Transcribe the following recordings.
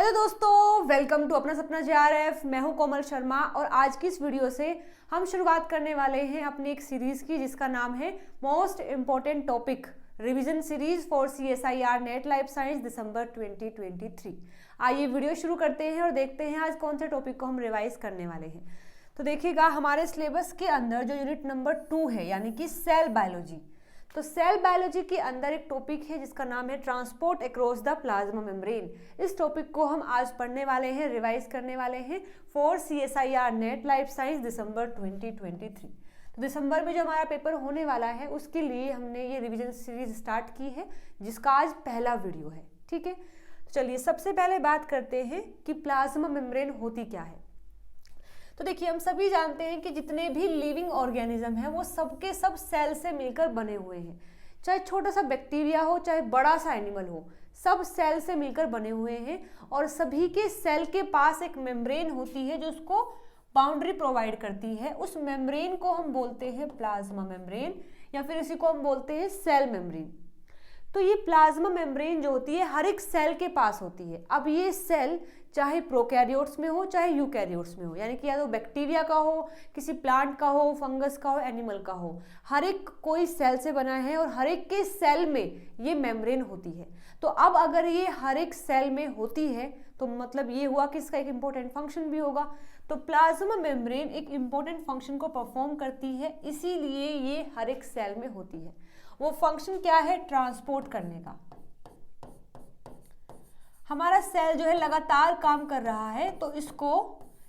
Hello दोस्तों, welcome to अपना सपना JRF। मैं हूं कोमल शर्मा और आज की इस वीडियो से हम शुरुआत करने वाले हैं अपनी एक सीरीज की जिसका नाम है most important topic revision series for CSIR NET life science December 2023। आइए वीडियो शुरू करते हैं और देखते हैं आज कौन से टॉपिक को हम रिवाइज करने वाले हैं। तो देखिएगा, हमारे सिलेबस के अंदर जो यूनिट नंबर 2 है यानी कि सेल बायोलॉजी, तो सेल बायोलॉजी के अंदर एक टॉपिक है जिसका नाम है transport across the plasma membrane. इस टॉपिक को हम आज पढ़ने वाले हैं, रिवाइज करने वाले हैं for CSIR NET life science December 2023। तो दिसंबर में जो हमारा पेपर होने वाला है उसके लिए हमने ये रिवीजन सीरीज स्टार्ट की है जिसका आज पहला वीडियो है। ठीक है, तो चलिए सबसे पहले बात करते हैं कि प्लाज्मा मेम्ब्रेन होती क्या है। तो देखिए, हम सभी जानते हैं कि जितने भी लिविंग ऑर्गेनिज्म है वो सबके सब सेल से मिलकर बने हुए हैं। चाहे छोटा सा बैक्टीरिया हो चाहे बड़ा सा एनिमल हो, सब सेल से मिलकर बने हुए हैं और सभी के सेल के पास एक मेम्ब्रेन होती है जो उसको बाउंड्री प्रोवाइड करती है। उस मेम्ब्रेन को हम बोलते हैं प्लाज्मा मेम्ब्रेन या फिर इसी को हम बोलते हैं सेल मेम्ब्रेन। तो ये प्लाज्मा मेम्ब्रेन जो होती है हर एक सेल के पास होती है। अब ये सेल चाहे प्रोकैरियोट्स में हो चाहे यूकैरियोट्स में हो, यानी कि या तो बैक्टीरिया का हो, किसी प्लांट का हो, फंगस का हो, एनिमल का हो, हर एक कोई सेल से बना है और हर एक के सेल में ये मेम्ब्रेन होती है। तो अब अगर ये हर एक सेल में होती है तो मतलब ये हुआ कि इसका एक इम्पोर्टेंट फंक्शन भी होगा। तो प्लाज्मा मेम्ब्रेन एक इम्पोर्टेंट फंक्शन को परफॉर्म करती है, इसीलिए ये हर एक सेल में होती है। वो फंक्शन क्या है? ट्रांसपोर्ट करने का। हमारा सेल जो है लगातार काम कर रहा है तो इसको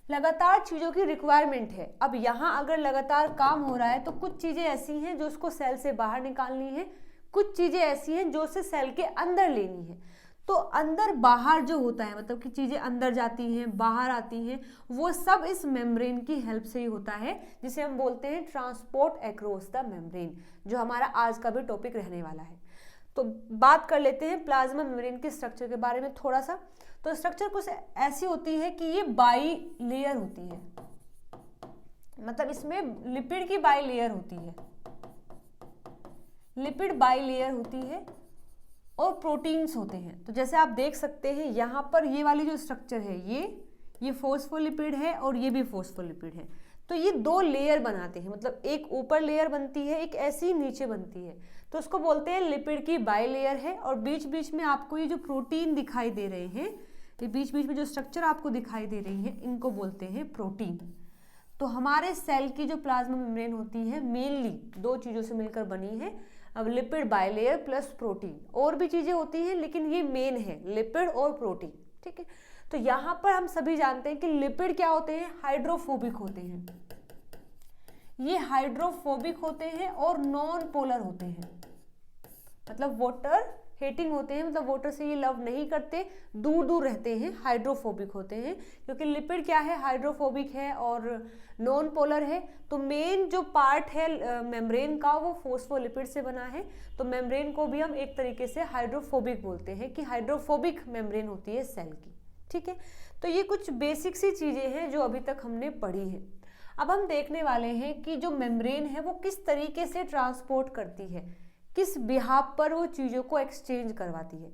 लगातार चीज़ों की रिक्वायरमेंट है। अब यहाँ अगर लगातार काम हो रहा है तो कुछ चीज़ें ऐसी हैं जो उसको सेल से बाहर निकालनी है, कुछ चीज़ें ऐसी हैं जो उसे सेल के अंदर लेनी है। तो अंदर बाहर जो होता है, मतलब कि चीज़ें अंदर जाती हैं बाहर आती हैं, वो सब इस मेम्ब्रेन की हेल्प से ही होता है, जिसे हम बोलते हैं ट्रांसपोर्ट अक्रॉस द मेम्ब्रेन, जो हमारा आज का भी टॉपिक रहने वाला है। तो बात कर लेते हैं प्लाज्मा मेम्ब्रेन के स्ट्रक्चर के बारे में थोड़ा सा। तो स्ट्रक्चर कुछ ऐसी होती है कि ये बाई लेयर होती है, मतलब इसमें लिपिड की बाई लेयर होती है, लिपिड बाई लेयर होती है और प्रोटीन्स होते हैं। तो जैसे आप देख सकते हैं यहाँ पर ये वाली जो स्ट्रक्चर है ये फॉस्फोलिपिड है और ये भी फॉस्फोलिपिड है। तो ये दो लेयर बनाते हैं, मतलब एक ऊपर लेयर बनती है, एक ऐसी नीचे बनती है, तो उसको बोलते हैं लिपिड की बाई लेयर है। और बीच बीच में आपको ये जो प्रोटीन दिखाई दे रहे हैं, ये बीच बीच में जो स्ट्रक्चर आपको दिखाई दे रही है, इनको बोलते हैं प्रोटीन। तो हमारे सेल की जो प्लाज्मा मेम्ब्रेन होती है मेनली दो चीज़ों से मिलकर बनी है। अब lipid by layer plus protein, और भी चीज़ें होती हैं लेकिन ये मेन है, लिपिड और प्रोटीन। ठीक है, तो यहाँ पर हम सभी जानते हैं कि लिपिड क्या होते हैं? हाइड्रोफोबिक होते हैं। ये हाइड्रोफोबिक होते हैं और नॉन पोलर होते हैं, मतलब वाटर हेटिंग होते हैं, मतलब वाटर से ये लव नहीं करते, दूर दूर रहते हैं, हाइड्रोफोबिक होते हैं। क्योंकि लिपिड क्या है? हाइड्रोफोबिक है और नॉन पोलर है। तो मेन जो पार्ट है मेम्ब्रेन का वो फॉस्फोलिपिड से बना है। तो मेम्ब्रेन को भी हम एक तरीके से हाइड्रोफोबिक बोलते हैं कि हाइड्रोफोबिक मेम्ब्रेन होती है सेल की। ठीक है, तो ये कुछ बेसिक सी चीज़ें हैं जो अभी तक हमने पढ़ी हैं। अब हम देखने वाले हैं कि जो मेम्ब्रेन है वो किस तरीके से ट्रांसपोर्ट करती है, किस बिहाफ पर वो चीज़ों को एक्सचेंज करवाती है।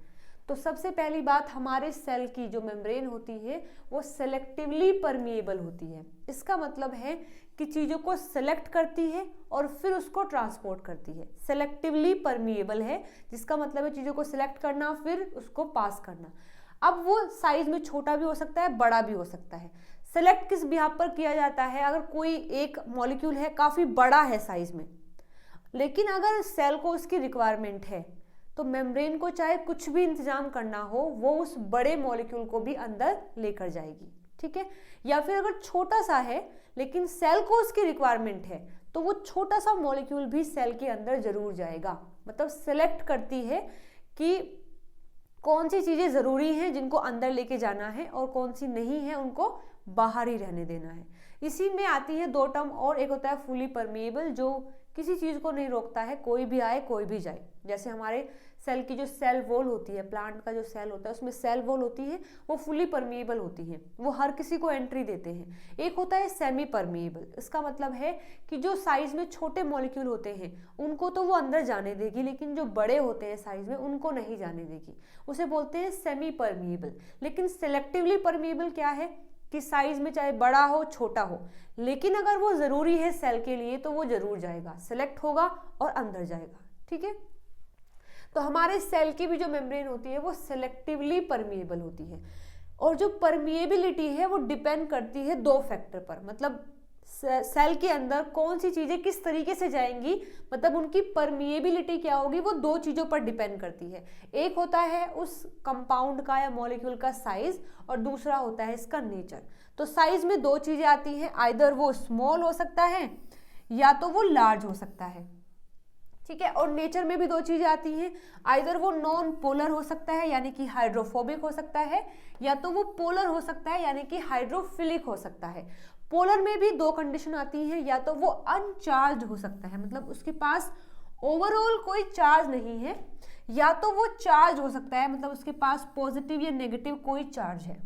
तो सबसे पहली बात, हमारे सेल की जो मेम्ब्रेन होती है वो सेलेक्टिवली परमिएबल होती है। इसका मतलब है कि चीज़ों को सेलेक्ट करती है और फिर उसको ट्रांसपोर्ट करती है। सेलेक्टिवली परमिएबल है जिसका मतलब है चीज़ों को सिलेक्ट करना फिर उसको पास करना। अब वो साइज में छोटा भी हो सकता है, बड़ा भी हो सकता है। सेलेक्ट किस बिहाफ पर किया जाता है? अगर कोई एक मॉलिक्यूल है काफ़ी बड़ा है साइज में, लेकिन अगर सेल को उसकी रिक्वायरमेंट है तो मेम्ब्रेन को चाहे कुछ भी इंतजाम करना हो वो उस बड़े मॉलिक्यूल को भी अंदर लेकर जाएगी। ठीक है, या फिर अगर छोटा सा है लेकिन सेल को उसकी रिक्वायरमेंट है तो वो छोटा सा मॉलिक्यूल भी सेल के अंदर जरूर जाएगा। मतलब सेलेक्ट करती है कि कौन सी चीज़ें ज़रूरी हैं जिनको अंदर लेके जाना है और कौन सी नहीं है उनको बाहर ही रहने देना है। इसी में आती है दो टर्म और, एक होता है फुली परमिएबल जो किसी चीज़ को नहीं रोकता है, कोई भी आए कोई भी जाए। जैसे हमारे सेल की जो सेल वॉल होती है, प्लांट का जो सेल होता है उसमें सेल वॉल होती है, वो फुली परमिएबल होती है, वो हर किसी को एंट्री देते हैं। एक होता है सेमी परमिएबल, इसका मतलब है कि जो साइज में छोटे मॉलिक्यूल होते हैं उनको तो वो अंदर जाने देगी, लेकिन जो बड़े होते हैं साइज में उनको नहीं जाने देगी, उसे बोलते हैं सेमी परमिएबल। लेकिन सिलेक्टिवली परमिएबल क्या है कि साइज में चाहे बड़ा हो छोटा हो, लेकिन अगर वो जरूरी है सेल के लिए तो वो जरूर जाएगा, सिलेक्ट होगा और अंदर जाएगा। ठीक है, तो हमारे सेल की भी जो मेम्ब्रेन होती है वो सिलेक्टिवली परमिएबल होती है, और जो परमिएबिलिटी है वो डिपेंड करती है दो फैक्टर पर, मतलब सेल के अंदर कौन सी चीजें किस तरीके से जाएंगी, मतलब उनकी परमिएबिलिटी क्या होगी, वो दो चीजों पर डिपेंड करती है। एक होता है उस कंपाउंड का या मॉलिक्यूल का साइज, और दूसरा होता है इसका नेचर। तो साइज में दो चीजें आती हैं, आइदर वो स्मॉल हो सकता है या तो वो लार्ज हो सकता है। ठीक है, और नेचर में भी दो चीजें आती हैं, आइदर वो नॉन पोलर हो सकता है यानी कि हाइड्रोफोबिक हो सकता है, या तो वो पोलर हो सकता है यानी कि हाइड्रोफिलिक हो सकता है। पोलर में भी दो कंडीशन आती हैं, या तो वो अनचार्ज हो सकता है, मतलब उसके पास ओवरऑल कोई चार्ज नहीं है, या तो वो चार्ज हो सकता है, मतलब उसके पास पॉजिटिव या नेगेटिव कोई चार्ज है।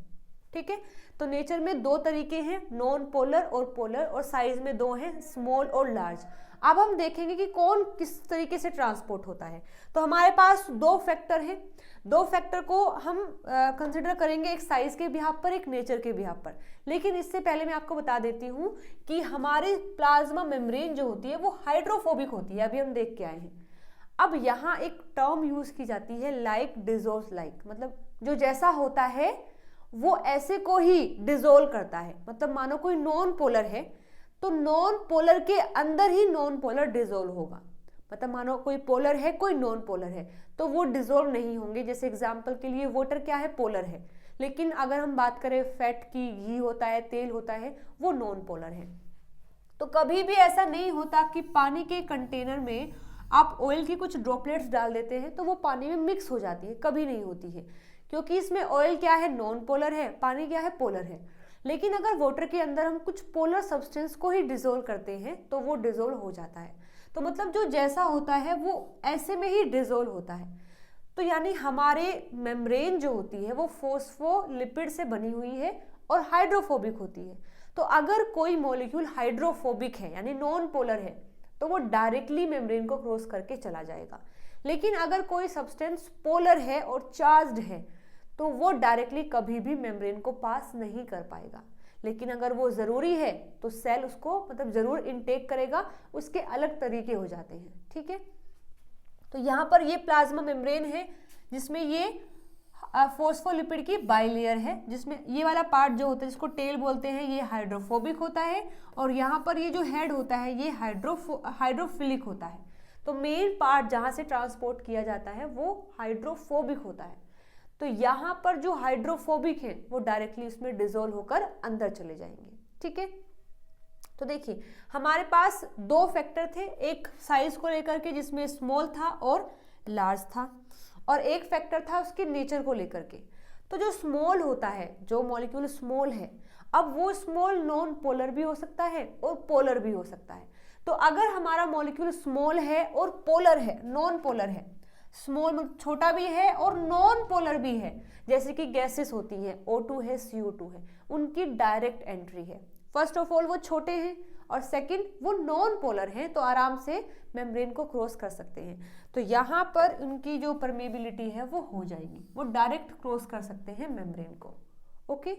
ठीक है, तो नेचर में दो तरीके हैं, नॉन पोलर और पोलर, और साइज में दो हैं, स्मॉल और लार्ज। अब हम देखेंगे कि कौन किस तरीके से ट्रांसपोर्ट होता है। तो हमारे पास दो फैक्टर हैं, दो फैक्टर को हम कंसिडर करेंगे, एक साइज के बिहाफ पर, एक नेचर के बिहाफ पर। लेकिन इससे पहले मैं आपको बता देती हूँ कि हमारी प्लाज्मा मेम्ब्रेन जो होती है वो हाइड्रोफोबिक होती है, अभी हम देख के आए हैं। अब यहाँ एक टर्म यूज की जाती है लाइक डिजोल्व लाइक, मतलब जो जैसा होता है वो ऐसे को ही डिजोल्व करता है। मतलब मानो कोई नॉन पोलर है तो नॉन पोलर के अंदर ही नॉन पोलर डिजोल्व होगा, मतलब मानो कोई पोलर है कोई नॉन पोलर है तो वो डिजोल्व नहीं होंगे। जैसे एग्जांपल के लिए वाटर क्या है, पोलर है, लेकिन अगर हम बात करें फैट की, घी होता है, तेल होता है, वो नॉन पोलर है। तो कभी भी ऐसा नहीं होता कि पानी के कंटेनर में आप ऑयल की कुछ ड्रॉपलेट्स डाल देते हैं तो वो पानी में मिक्स हो जाती है, कभी नहीं होती है, क्योंकि इसमें ऑयल क्या है, नॉन पोलर है, पानी क्या है, पोलर है। लेकिन अगर वाटर के अंदर हम कुछ पोलर सब्सटेंस को ही डिजोल्व करते हैं तो वो डिजोल्व हो जाता है। तो मतलब जो जैसा होता है वो ऐसे में ही डिजोल्व होता है। तो यानी हमारे मेम्ब्रेन जो होती है वो फोस्फोलिपिड से बनी हुई है और हाइड्रोफोबिक होती है। तो अगर कोई मॉलिक्यूल हाइड्रोफोबिक है यानी नॉन पोलर है तो वो डायरेक्टली मेम्ब्रेन को क्रॉस करके चला जाएगा। लेकिन अगर कोई सब्सटेंस पोलर है और चार्ज्ड है तो वो डायरेक्टली कभी भी मेम्ब्रेन को पास नहीं कर पाएगा। लेकिन अगर वो ज़रूरी है तो सेल उसको मतलब ज़रूर इनटेक करेगा, उसके अलग तरीके हो जाते हैं। ठीक है, तो यहाँ पर ये प्लाज्मा मेम्ब्रेन है जिसमें ये फोस्फोलिपिड की बाइलेयर है, जिसमें ये वाला पार्ट जो होता है जिसको टेल बोलते हैं ये हाइड्रोफोबिक होता है, और यहाँ पर ये जो हेड होता है ये हाइड्रोफिलिक होता है। तो मेन पार्ट जहाँ से ट्रांसपोर्ट किया जाता है वो हाइड्रोफोबिक होता है। तो यहाँ पर जो हाइड्रोफोबिक है वो डायरेक्टली उसमें डिजोल्व होकर अंदर चले जाएंगे। ठीक है, तो देखिए हमारे पास दो फैक्टर थे, एक साइज को लेकर के जिसमें स्मॉल था और लार्ज था, और एक फैक्टर था उसके नेचर को लेकर के। तो जो स्मॉल होता है, जो मॉलिक्यूल स्मॉल है, अब वो स्मॉल नॉन पोलर भी हो सकता है और पोलर भी हो सकता है। तो अगर हमारा मॉलिक्यूल स्मॉल है और पोलर है, नॉन पोलर है, स्मॉल छोटा भी है और नॉन पोलर भी है, जैसे कि गैसेस होती हैं, O2 है, CO2 है, उनकी डायरेक्ट एंट्री है। फर्स्ट ऑफ ऑल वो छोटे हैं और सेकंड वो नॉन पोलर हैं, तो आराम से मेम्ब्रेन को क्रॉस कर सकते हैं। तो यहाँ पर उनकी जो परमेबिलिटी है वो हो जाएगी, वो डायरेक्ट क्रॉस कर सकते हैं मेम्ब्रेन को। ओके,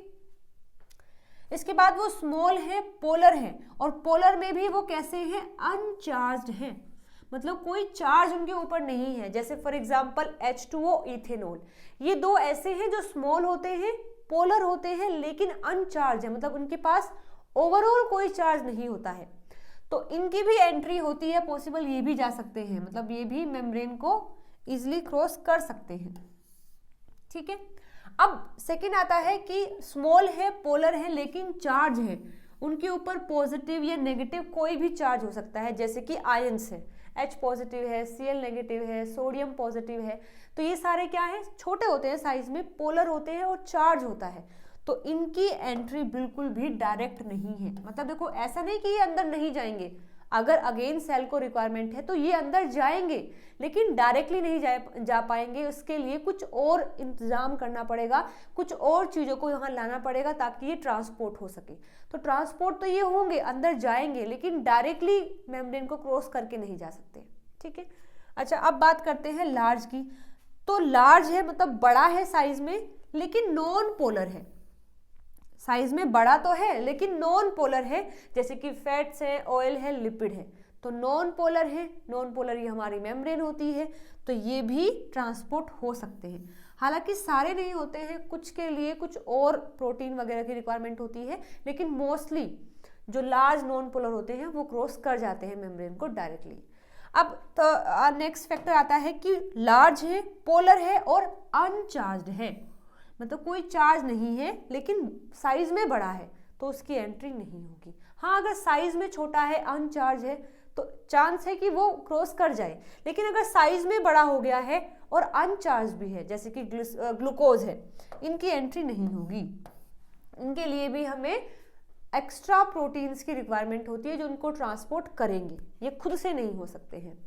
इसके बाद वो स्मॉल है, पोलर है, और पोलर में भी वो कैसे हैं, अनचार्ज्ड हैं, मतलब कोई चार्ज उनके ऊपर नहीं है। जैसे फॉर एग्जांपल H2O, इथेनॉल, ये दो ऐसे हैं जो स्मॉल होते हैं, पोलर होते हैं, लेकिन अनचार्ज है, मतलब उनके पास ओवरऑल कोई चार्ज नहीं होता है। तो इनकी भी एंट्री होती है पॉसिबल, ये भी जा सकते हैं, मतलब ये भी मेम्ब्रेन को इजिली क्रॉस कर सकते हैं। ठीक है, अब सेकेंड आता है कि स्मॉल है, पोलर है, लेकिन चार्ज है, उनके ऊपर पॉजिटिव या नेगेटिव कोई भी चार्ज हो सकता है, जैसे कि आयंस है, H पॉजिटिव है, Cl नेगेटिव है, सोडियम पॉजिटिव है। तो ये सारे क्या है, छोटे होते हैं साइज में, पोलर होते हैं और चार्ज होता है। तो इनकी एंट्री बिल्कुल भी डायरेक्ट नहीं है, मतलब देखो ऐसा नहीं कि ये अंदर नहीं जाएंगे, अगर अगेन सेल को रिक्वायरमेंट है तो ये अंदर जाएंगे, लेकिन डायरेक्टली नहीं जा पाएंगे। उसके लिए कुछ और इंतजाम करना पड़ेगा, कुछ और चीज़ों को यहाँ लाना पड़ेगा ताकि ये ट्रांसपोर्ट हो सके। तो ट्रांसपोर्ट तो ये होंगे, अंदर जाएंगे, लेकिन डायरेक्टली मेम्ब्रेन को क्रॉस करके नहीं जा सकते। ठीक है, अच्छा अब बात करते हैं लार्ज की। तो लार्ज है मतलब बड़ा है साइज में, लेकिन नॉन पोलर है। साइज में बड़ा तो है लेकिन नॉन पोलर है, जैसे कि फैट्स है, ऑयल है, लिपिड है, तो नॉन पोलर है। नॉन पोलर ये हमारी मेम्ब्रेन होती है, तो ये भी ट्रांसपोर्ट हो सकते हैं। हालांकि सारे नहीं होते हैं, कुछ के लिए कुछ और प्रोटीन वगैरह की रिक्वायरमेंट होती है, लेकिन मोस्टली जो लार्ज नॉन पोलर होते हैं वो क्रॉस कर जाते हैं मेम्ब्रेन को डायरेक्टली। अब तो नेक्स्ट फैक्टर आता है कि लार्ज है, पोलर है और अनचार्ज्ड है, मतलब कोई चार्ज नहीं है लेकिन साइज में बड़ा है, तो उसकी एंट्री नहीं होगी। हाँ, अगर साइज में छोटा है, अनचार्ज है, तो चांस है कि वो क्रॉस कर जाए, लेकिन अगर साइज में बड़ा हो गया है और अनचार्ज भी है, जैसे कि ग्लूकोज है, इनकी एंट्री नहीं होगी। इनके लिए भी हमें एक्स्ट्रा प्रोटीन्स की रिक्वायरमेंट होती है जो उनको ट्रांसपोर्ट करेंगे, ये खुद से नहीं हो सकते हैं।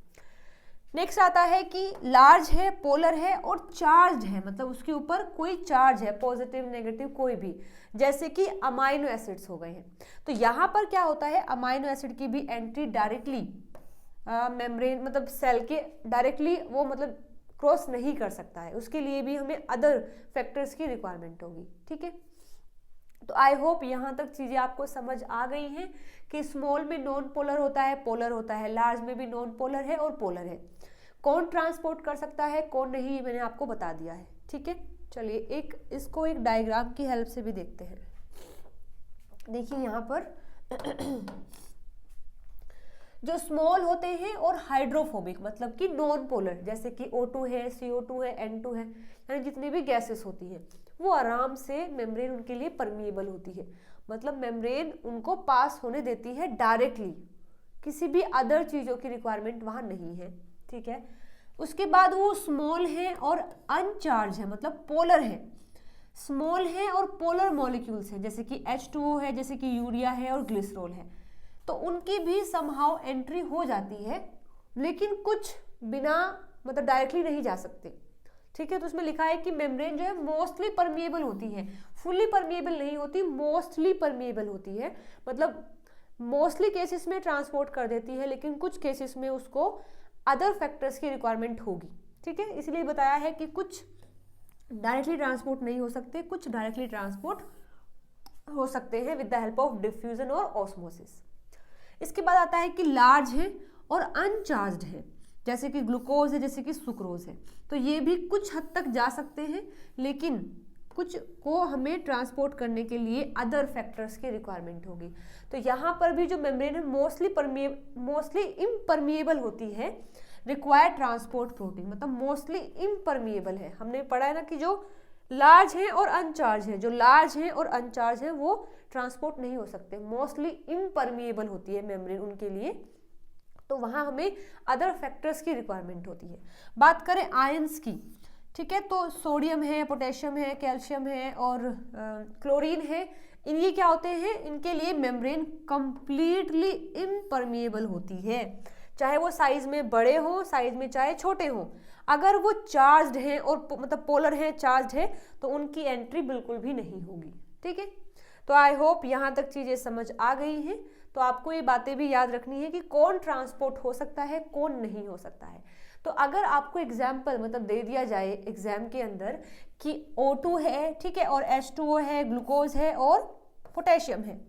नेक्स्ट आता है कि लार्ज है, पोलर है और चार्ज है, मतलब उसके ऊपर कोई चार्ज है, पॉजिटिव नेगेटिव कोई भी, जैसे कि अमाइनो एसिड्स हो गए हैं। तो यहाँ पर क्या होता है, अमाइनो एसिड की भी एंट्री डायरेक्टली मेम्ब्रेन मतलब सेल के डायरेक्टली वो मतलब क्रॉस नहीं कर सकता है, उसके लिए भी हमें अदर फैक्टर्स की रिक्वायरमेंट होगी। ठीक है, तो आई होप यहाँ तक चीज़ें आपको समझ आ गई हैं कि स्मॉल में नॉन पोलर होता है, पोलर होता है, लार्ज में भी नॉन पोलर है और पोलर है। कौन ट्रांसपोर्ट कर सकता है, कौन नहीं, ये मैंने आपको बता दिया है। ठीक है, चलिए इसको एक डायग्राम की हेल्प से भी देखते हैं। देखिए यहाँ पर जो स्मॉल होते हैं और हाइड्रोफोबिक मतलब कि नॉन पोलर, जैसे कि O2 है, CO2 है, N2 है, यानी जितनी भी गैसेस होती हैं वो आराम से मेम्ब्रेन उनके लिए परमिएबल होती है, मतलब मेम्ब्रेन उनको पास होने देती है डायरेक्टली, किसी भी अदर चीज़ों की रिक्वायरमेंट वहाँ नहीं है। ठीक है, उसके बाद वो स्मॉल है और अनचार्ज है, मतलब पोलर है। स्मॉल है और पोलर मॉलिक्यूल्स हैं, जैसे कि H2O है, जैसे कि यूरिया है और ग्लिसरॉल है, तो उनकी भी समहाउ एंट्री हो जाती है, लेकिन कुछ बिना मतलब डायरेक्टली नहीं जा सकते। ठीक है, तो उसमें लिखा है कि मेम्ब्रेन जो है मोस्टली परमिएबल होती है, फुल्ली परमिएबल नहीं होती, मोस्टली परमिएबल होती है, मतलब मोस्टली केसेस में ट्रांसपोर्ट कर देती है, लेकिन कुछ केसेस में उसको अदर फैक्टर्स की रिक्वायरमेंट होगी। ठीक है, इसलिए बताया है कि कुछ डायरेक्टली ट्रांसपोर्ट नहीं हो सकते, कुछ डायरेक्टली ट्रांसपोर्ट हो सकते हैं with the help of diffusion और ऑस्मोसिस। इसके बाद आता है कि लार्ज है और अनचार्ज्ड है, जैसे कि ग्लूकोज है, जैसे कि सुक्रोज है, तो ये भी कुछ हद तक जा सकते हैं, लेकिन कुछ को हमें ट्रांसपोर्ट करने के लिए अदर फैक्टर्स की रिक्वायरमेंट होगी। तो यहाँ पर भी जो मेम्ब्रेन है मोस्टली इम्परमिएबल होती है, रिक्वायर्ड ट्रांसपोर्ट प्रोटीन मतलब मोस्टली इम्परमिएबल है। हमने पढ़ा है ना कि जो लार्ज है और अनचार्ज है, जो लार्ज है और अनचार्ज है वो ट्रांसपोर्ट नहीं हो सकते, मोस्टली इम्परमिएबल होती है मेम्ब्रेन उनके लिए, तो वहाँ हमें अदर फैक्टर्स की रिक्वायरमेंट होती है। बात करें आयंस की, ठीक है, तो सोडियम है, पोटेशियम है, कैल्शियम है और क्लोरीन है, ये क्या होते हैं, इनके लिए मेम्ब्रेन कंप्लीटली इम्परमिएबल होती है, चाहे वो साइज में बड़े हो, साइज में चाहे छोटे हो, अगर वो चार्ज्ड हैं और मतलब पोलर हैं, चार्ज्ड है, तो उनकी एंट्री बिल्कुल भी नहीं होगी। ठीक है, तो आई होप यहाँ तक चीज़ें समझ आ गई हैं। तो आपको ये बातें भी याद रखनी है कि कौन ट्रांसपोर्ट हो सकता है, कौन नहीं हो सकता है। तो अगर आपको एग्जाम्पल मतलब दे दिया जाए एग्जाम के अंदर कि O2 है, ठीक है, और H2O है, ग्लूकोज है और पोटेशियम है,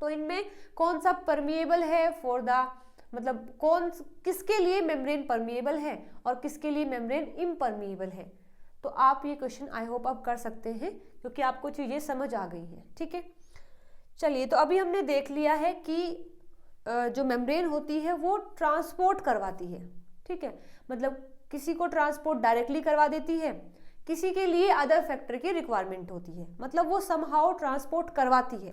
तो इनमें कौन सा परमिएबल है फॉर द मतलब किसके लिए मेम्ब्रेन परमिएबल है और किसके लिए मेम्ब्रेन इम्परमिएबल है, तो आप ये क्वेश्चन आई होप आप कर सकते हैं क्योंकि आपको चीज़ें समझ आ गई हैं। ठीक है, चलिए, तो अभी हमने देख लिया है कि जो मेम्ब्रेन होती है वो ट्रांसपोर्ट करवाती है। ठीक है, मतलब किसी को ट्रांसपोर्ट डायरेक्टली करवा देती है, किसी के लिए अदर फैक्टर की रिक्वायरमेंट होती है, मतलब वो समहाउ ट्रांसपोर्ट करवाती है।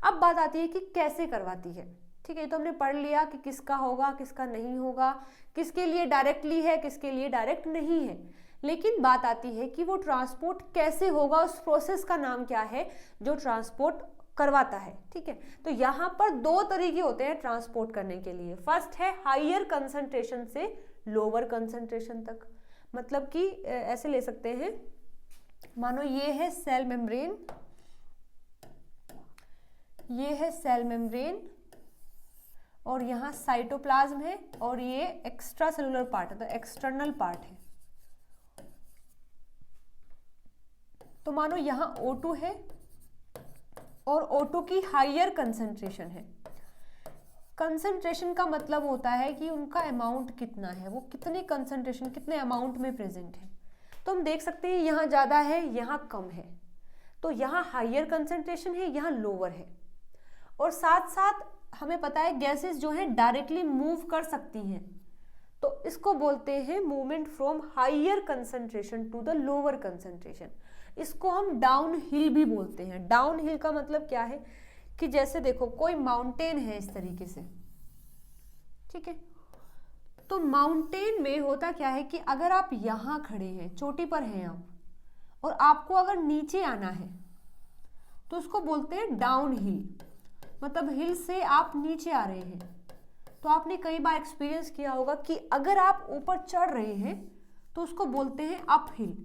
अब बात आती है कि कैसे करवाती है। ठीक है, तो हमने पढ़ लिया कि किसका होगा, किसका नहीं होगा, किसके लिए डायरेक्टली है, किसके लिए डायरेक्ट नहीं है, लेकिन बात आती है कि वो ट्रांसपोर्ट कैसे होगा, उस प्रोसेस का नाम क्या है जो ट्रांसपोर्ट करवाता है, ठीक है। तो यहाँ पर दो तरीके होते हैं ट्रांसपोर्ट करने के लिए। फर्स्ट है हायर कंसंट्रेशन से लोअर कंसंट्रेशन तक, मतलब कि ऐसे ले सकते हैं, मानो ये है सेल मेम्ब्रेन, ये है सेल मेम्ब्रेन और यहाँ साइटोप्लाज्म है और ये एक्स्ट्रा सेलुलर पार्ट है, तो एक्सटर्नल पार्ट है। तो मानो यहाँ O2 है और O2 की हायर कंसंट्रेशन है। कंसंट्रेशन का मतलब होता है कि उनका अमाउंट कितना है, वो कितने कंसंट्रेशन, कितने अमाउंट में प्रेजेंट है। तो हम देख सकते हैं यहाँ ज़्यादा है, यहाँ कम है, तो यहाँ हायर कंसंट्रेशन है, यहाँ लोअर है। और साथ साथ हमें पता है गैसेस जो हैं डायरेक्टली मूव कर सकती हैं, तो इसको बोलते हैं movement from higher concentration to the lower concentration. इसको हम डाउन हिल भी बोलते हैं। डाउन हिल का मतलब क्या है कि जैसे देखो कोई माउंटेन है इस तरीके से, ठीक है, तो माउंटेन में होता क्या है कि अगर आप यहाँ खड़े हैं, चोटी पर हैं आप, और आपको अगर नीचे आना है तो उसको बोलते हैं डाउन हिल, मतलब हिल से आप नीचे आ रहे हैं। तो आपने कई बार एक्सपीरियंस किया होगा कि अगर आप ऊपर चढ़ रहे हैं तो उसको बोलते हैं अप हिल।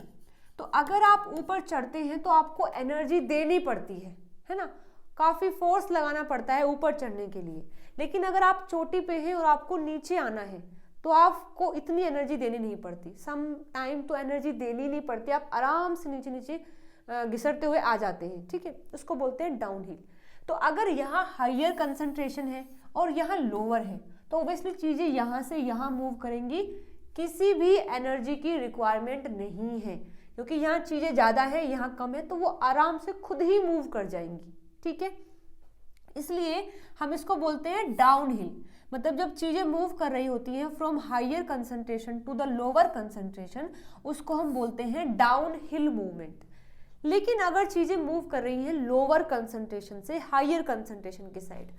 तो अगर आप ऊपर चढ़ते हैं तो आपको एनर्जी देनी पड़ती है ना, काफ़ी फोर्स लगाना पड़ता है ऊपर चढ़ने के लिए। लेकिन अगर आप चोटी पे हैं और आपको नीचे आना है तो आपको इतनी एनर्जी देनी नहीं पड़ती, सम टाइम तो एनर्जी देनी नहीं पड़ती, आप आराम से नीचे नीचे घिसरते हुए आ जाते हैं, ठीक है। उसको बोलते हैं डाउन हिल। तो अगर यहाँ हायर कंसंट्रेशन है और यहाँ लोअर है तो ऑब्वियसली चीज़ें यहाँ से यहाँ मूव करेंगी, किसी भी एनर्जी की रिक्वायरमेंट नहीं है, क्योंकि यहाँ चीज़ें ज़्यादा है, यहाँ कम है, तो वो आराम से खुद ही मूव कर जाएंगी, ठीक है। इसलिए हम इसको बोलते हैं डाउन हिल। मतलब जब चीज़ें मूव कर रही होती हैं from higher concentration to the lower concentration, उसको हम बोलते हैं डाउन हिल मूवमेंट। लेकिन अगर चीज़ें मूव कर रही हैं लोअर कंसंट्रेशन से हायर कंसंट्रेशन की साइड,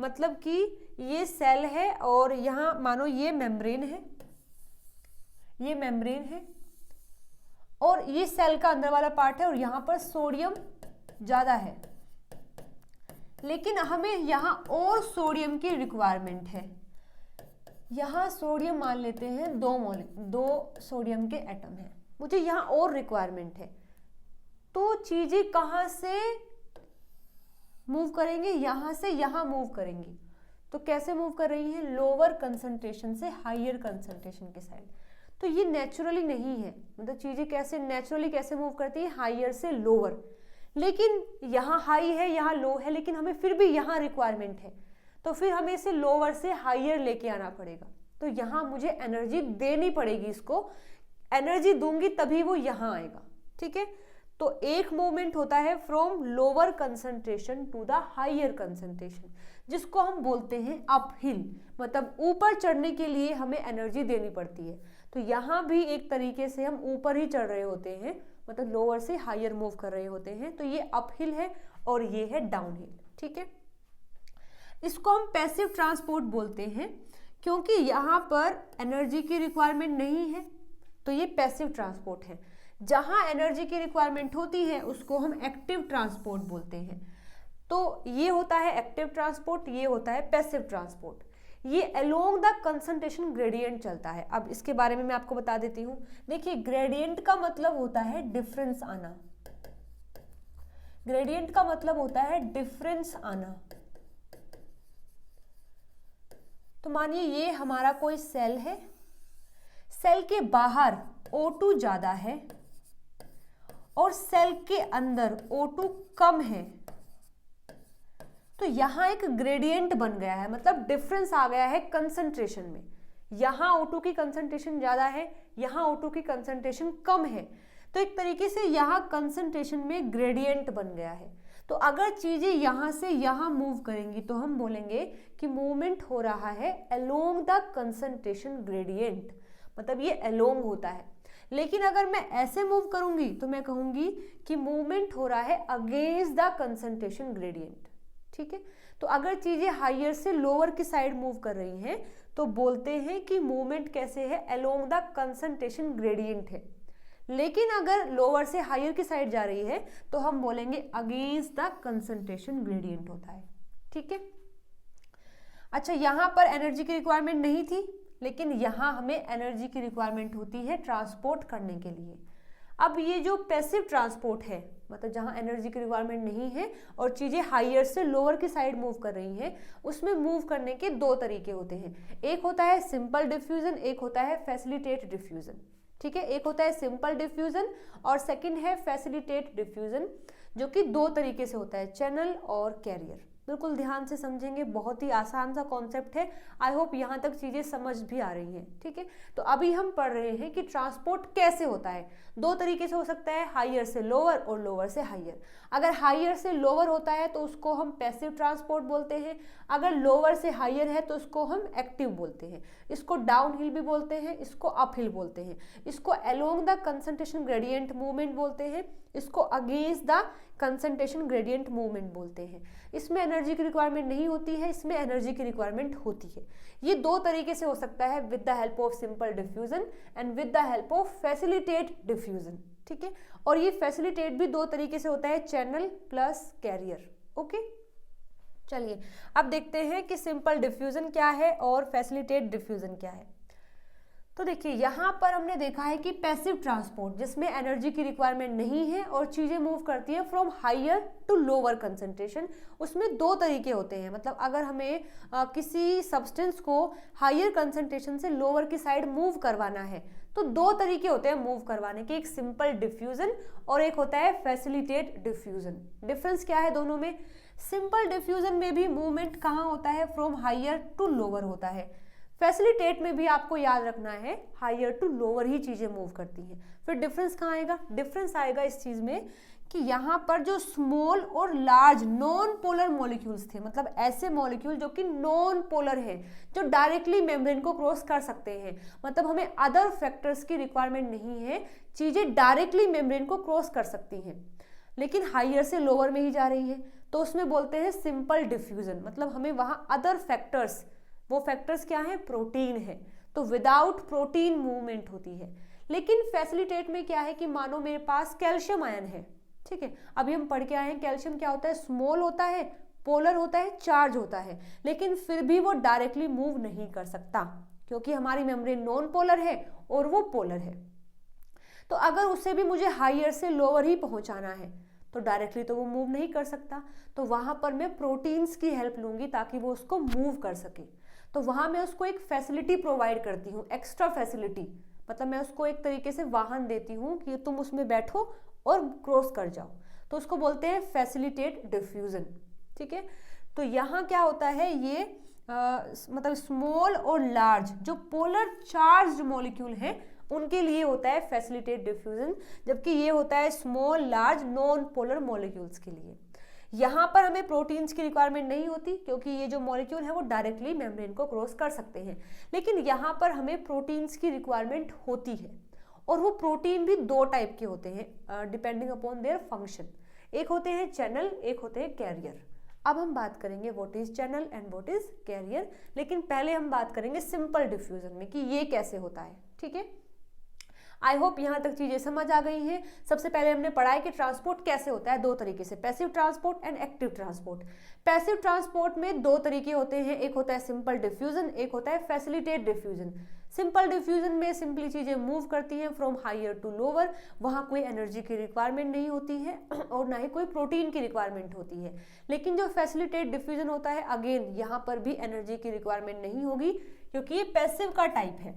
मतलब कि ये सेल है और यहाँ मानो ये मेम्ब्रेन है, ये मेम्ब्रेन है और ये सेल का अंदर वाला पार्ट है और यहाँ पर सोडियम ज़्यादा है, लेकिन हमें यहाँ और सोडियम की रिक्वायरमेंट है। यहाँ सोडियम मान लेते हैं 2 सोडियम के एटम हैं, मुझे यहाँ और रिक्वायरमेंट है। तो चीजें कहाँ से मूव करेंगे, यहाँ से यहाँ मूव करेंगी। तो कैसे मूव कर रही हैं, लोअर कंसंट्रेशन से हायर कंसंट्रेशन के साइड। तो ये नेचुरली नहीं है, मतलब चीजें कैसे नेचुरली कैसे मूव करती है, हायर से लोअर। लेकिन यहाँ हाई है, यहाँ लो है, लेकिन हमें फिर भी यहाँ रिक्वायरमेंट है, तो फिर हमें इसे लोअर से हायर लेके आना पड़ेगा। तो यहाँ मुझे एनर्जी देनी पड़ेगी, इसको एनर्जी दूंगी तभी वो यहाँ आएगा, ठीक है। तो एक मूवमेंट होता है from lower concentration to the higher concentration, जिसको हम बोलते हैं अप हिल, मतलब ऊपर चढ़ने के लिए हमें एनर्जी देनी पड़ती है। तो यहाँ भी एक तरीके से हम ऊपर ही चढ़ रहे होते हैं, मतलब लोअर से हायर मूव कर रहे होते हैं। तो ये अप हिल है और ये है डाउन हिल, ठीक है। इसको हम पैसिव ट्रांसपोर्ट बोलते हैं, क्योंकि यहाँ पर एनर्जी की रिक्वायरमेंट नहीं है, तो ये पैसिव ट्रांसपोर्ट है। जहाँ एनर्जी की रिक्वायरमेंट होती है उसको हम एक्टिव ट्रांसपोर्ट बोलते हैं। तो ये होता है एक्टिव ट्रांसपोर्ट, ये होता है पैसिव ट्रांसपोर्ट। ये अलोंग द कंसंट्रेशन ग्रेडियंट चलता है। अब इसके बारे में मैं आपको बता देती हूँ। देखिए, ग्रेडियंट का मतलब होता है डिफरेंस आना, ग्रेडियंट का मतलब होता है डिफरेंस आना। तो मानिए ये हमारा कोई सेल है, सेल के बाहर O2 ज्यादा है और सेल के अंदर O2 कम है, तो यहाँ एक ग्रेडियंट बन गया है, मतलब डिफरेंस आ गया है कंसंट्रेशन में। यहाँ O2 की कंसंट्रेशन ज्यादा है, यहाँ O2 की कंसंट्रेशन कम है, तो एक तरीके से यहाँ कंसंट्रेशन में ग्रेडियंट बन गया है। तो अगर चीजें यहाँ से यहाँ मूव करेंगी तो हम बोलेंगे कि मूवमेंट हो रहा है अलोंग द कंसंट्रेशन ग्रेडियंट, मतलब ये अलोंग होता है। लेकिन अगर मैं ऐसे मूव करूंगी तो मैं कहूंगी कि मूवमेंट हो रहा है अगेंस्ट द कंसंट्रेशन ग्रेडियंट, ठीक है। तो अगर चीजें हायर से लोअर की साइड मूव कर रही हैं तो बोलते हैं कि मूवमेंट कैसे है, अलोंग द कंसंट्रेशन ग्रेडियंट है। लेकिन अगर लोअर से हायर की साइड जा रही है तो हम बोलेंगे अगेंस्ट द कंसंट्रेशन ग्रेडियंट होता है। ठीक है, अच्छा यहाँ पर एनर्जी की रिक्वायरमेंट नहीं थी, लेकिन यहाँ हमें एनर्जी की रिक्वायरमेंट होती है ट्रांसपोर्ट करने के लिए। अब ये जो पैसिव ट्रांसपोर्ट है, मतलब जहाँ एनर्जी की रिक्वायरमेंट नहीं है और चीज़ें हायर से लोअर की साइड मूव कर रही हैं, उसमें मूव करने के दो तरीके होते हैं। एक होता है सिंपल डिफ्यूजन, एक होता है फैसिलिटेट डिफ्यूजन। ठीक है, एक होता है सिंपल डिफ्यूजन और सेकंड है फैसिलिटेट डिफ्यूजन, जो कि दो तरीके से होता है, चैनल और कैरियर। बिल्कुल ध्यान से समझेंगे, बहुत ही आसान सा कॉन्सेप्ट है। आई होप यहाँ तक चीज़ें समझ भी आ रही हैं। ठीक है, तो अभी हम पढ़ रहे हैं कि ट्रांसपोर्ट कैसे होता है। दो तरीके से हो सकता है, हायर से लोअर और लोअर से हायर। अगर हायर से लोअर होता है तो उसको हम पैसिव ट्रांसपोर्ट बोलते हैं, अगर लोअर से हायर है तो उसको हम एक्टिव बोलते हैं। इसको डाउन हिल भी बोलते हैं, इसको अप हिल बोलते हैं, इसको along the concentration gradient movement बोलते हैं, इसको against the concentration gradient movement बोलते हैं। इसमें एनर्जी की रिक्वायरमेंट नहीं होती है, इसमें एनर्जी की रिक्वायरमेंट होती है। ये दो तरीके से हो सकता है, with the help of simple diffusion and with the help of facilitate diffusion. ठीक है, और ये फैसिलिटेट भी दो तरीके से होता है, चैनल प्लस कैरियर। ओके, चलिए अब देखते हैं कि सिंपल डिफ्यूजन क्या है और फैसिलिटेट डिफ्यूजन क्या है। तो देखिए यहाँ पर हमने देखा है कि पैसिव ट्रांसपोर्ट, जिसमें एनर्जी की रिक्वायरमेंट नहीं है और चीज़ें मूव करती है from higher to lower concentration, उसमें दो तरीके होते हैं। मतलब अगर हमें किसी सब्सटेंस को हायर कंसंट्रेशन से लोअर की साइड मूव करवाना है तो दो तरीके होते हैं मूव करवाने के, एक सिंपल डिफ्यूजन और एक होता है फैसिलिटेट डिफ्यूजन। डिफरेंस क्या है दोनों में? सिंपल डिफ्यूजन में भी मूवमेंट कहाँ होता है? फ्रॉम हायर टू लोअर होता है। फैसिलिटेट में भी आपको याद रखना है हायर टू लोअर ही चीजें मूव करती हैं। फिर डिफरेंस कहाँ आएगा? डिफरेंस आएगा इस चीज में कि यहाँ पर जो स्मॉल और लार्ज नॉन पोलर मॉलिक्यूल्स थे, मतलब ऐसे मॉलिक्यूल जो कि नॉन पोलर हैं, जो डायरेक्टली मेम्ब्रेन को क्रॉस कर सकते हैं, मतलब हमें अदर फैक्टर्स की रिक्वायरमेंट नहीं है, चीजें डायरेक्टली मेम्ब्रेन को क्रॉस कर सकती हैं, लेकिन हायर से लोअर में ही जा रही है, तो उसमें बोलते हैं सिंपल डिफ्यूजन। मतलब हमें वहाँ अदर फैक्टर्स, वो फैक्टर्स क्या है? प्रोटीन है, तो विदाउट प्रोटीन मूवमेंट होती है। लेकिन फैसिलिटेट में क्या है कि मानो मेरे पास कैल्शियम आयन है, ठीक है, अभी हम पढ़ के आए हैं कैल्शियम क्या होता है? स्मॉल होता है, पोलर होता है, चार्ज होता है, लेकिन फिर भी वो डायरेक्टली मूव नहीं कर सकता क्योंकि हमारी मेम्ब्रेन नॉन पोलर है और वो पोलर है। तो अगर उसे भी मुझे हायर से लोअर ही पहुंचाना है तो डायरेक्टली तो वो मूव नहीं कर सकता, तो वहां पर मैं प्रोटीन्स की हेल्प लूंगी ताकि वो उसको मूव कर सके। तो वहां मैं उसको एक फैसिलिटी प्रोवाइड करती हूँ, एक्स्ट्रा फैसिलिटी, मतलब मैं उसको एक तरीके से वाहन देती हूँ कि तुम उसमें बैठो और क्रॉस कर जाओ, तो उसको बोलते हैं फैसिलिटेट डिफ्यूजन। ठीक है, तो यहाँ क्या होता है, ये मतलब स्मॉल और लार्ज जो पोलर चार्ज मॉलिक्यूल हैं उनके लिए होता है फैसिलिटेट डिफ्यूजन, जबकि ये होता है small large non polar molecules के लिए। यहाँ पर हमें प्रोटीन्स की रिक्वायरमेंट नहीं होती क्योंकि ये जो मॉलिक्यूल है वो डायरेक्टली मेम्ब्रेन को क्रॉस कर सकते हैं, लेकिन यहाँ पर हमें प्रोटीन्स की रिक्वायरमेंट होती है, और वो प्रोटीन भी दो टाइप के होते हैं डिपेंडिंग अपॉन देयर फंक्शन। एक होते हैं चैनल, एक होते हैं कैरियर। अब हम बात करेंगे what is channel and what is carrier, लेकिन पहले हम बात करेंगे सिंपल डिफ्यूजन में कि ये कैसे होता है। ठीक है, आई होप यहाँ तक चीजें समझ आ गई हैं। सबसे पहले हमने पढ़ा है कि ट्रांसपोर्ट कैसे होता है, दो तरीके से, passive transport and active transport. Passive transport में दो तरीके होते हैं, एक होता है सिंपल डिफ्यूजन, एक होता है फैसिलिटेट डिफ्यूजन। सिंपल डिफ्यूजन में सिंपली चीजें मूव करती हैं फ्रॉम हायर टू लोअर, वहां कोई एनर्जी की रिक्वायरमेंट नहीं होती है और ना ही कोई प्रोटीन की रिक्वायरमेंट होती है। लेकिन जो फैसिलिटेट डिफ्यूजन होता है, अगेन यहाँ पर भी एनर्जी की रिक्वायरमेंट नहीं होगी क्योंकि ये पैसिव का टाइप है,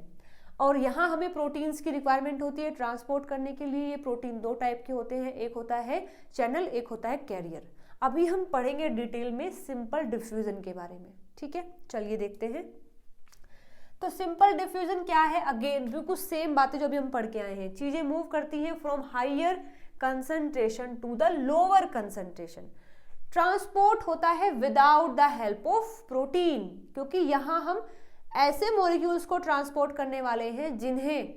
और यहाँ हमें प्रोटीन्स की रिक्वायरमेंट होती है ट्रांसपोर्ट करने के लिए। ये प्रोटीन दो टाइप के होते हैं, एक होता है चैनल, एक होता है कैरियर। अभी हम पढ़ेंगे डिटेल में सिंपल डिफ्यूजन के बारे में। ठीक है, चलिए देखते हैं। तो सिंपल डिफ्यूजन क्या है? अगेन बिल्कुल सेम बातें जो अभी हम पढ़ के आए हैं, चीजें मूव करती हैं from higher concentration to the lower concentration. Transport होता है without the help of protein, क्योंकि यहाँ हम ऐसे मॉलिक्यूल्स को ट्रांसपोर्ट करने वाले हैं जिन्हें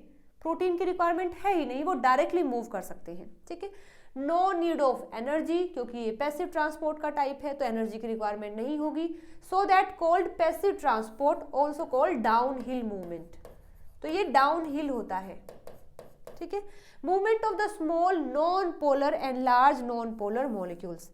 प्रोटीन की रिक्वायरमेंट है ही नहीं, वो डायरेक्टली मूव कर सकते हैं। ठीक है, नो नीड ऑफ एनर्जी, क्योंकि ये पैसिव ट्रांसपोर्ट का टाइप है तो एनर्जी की रिक्वायरमेंट नहीं होगी। So that called passive transport, also called down hill movement. तो ये डाउन हिल होता है। ठीक है। Movement of the small non polar and large non polar molecules,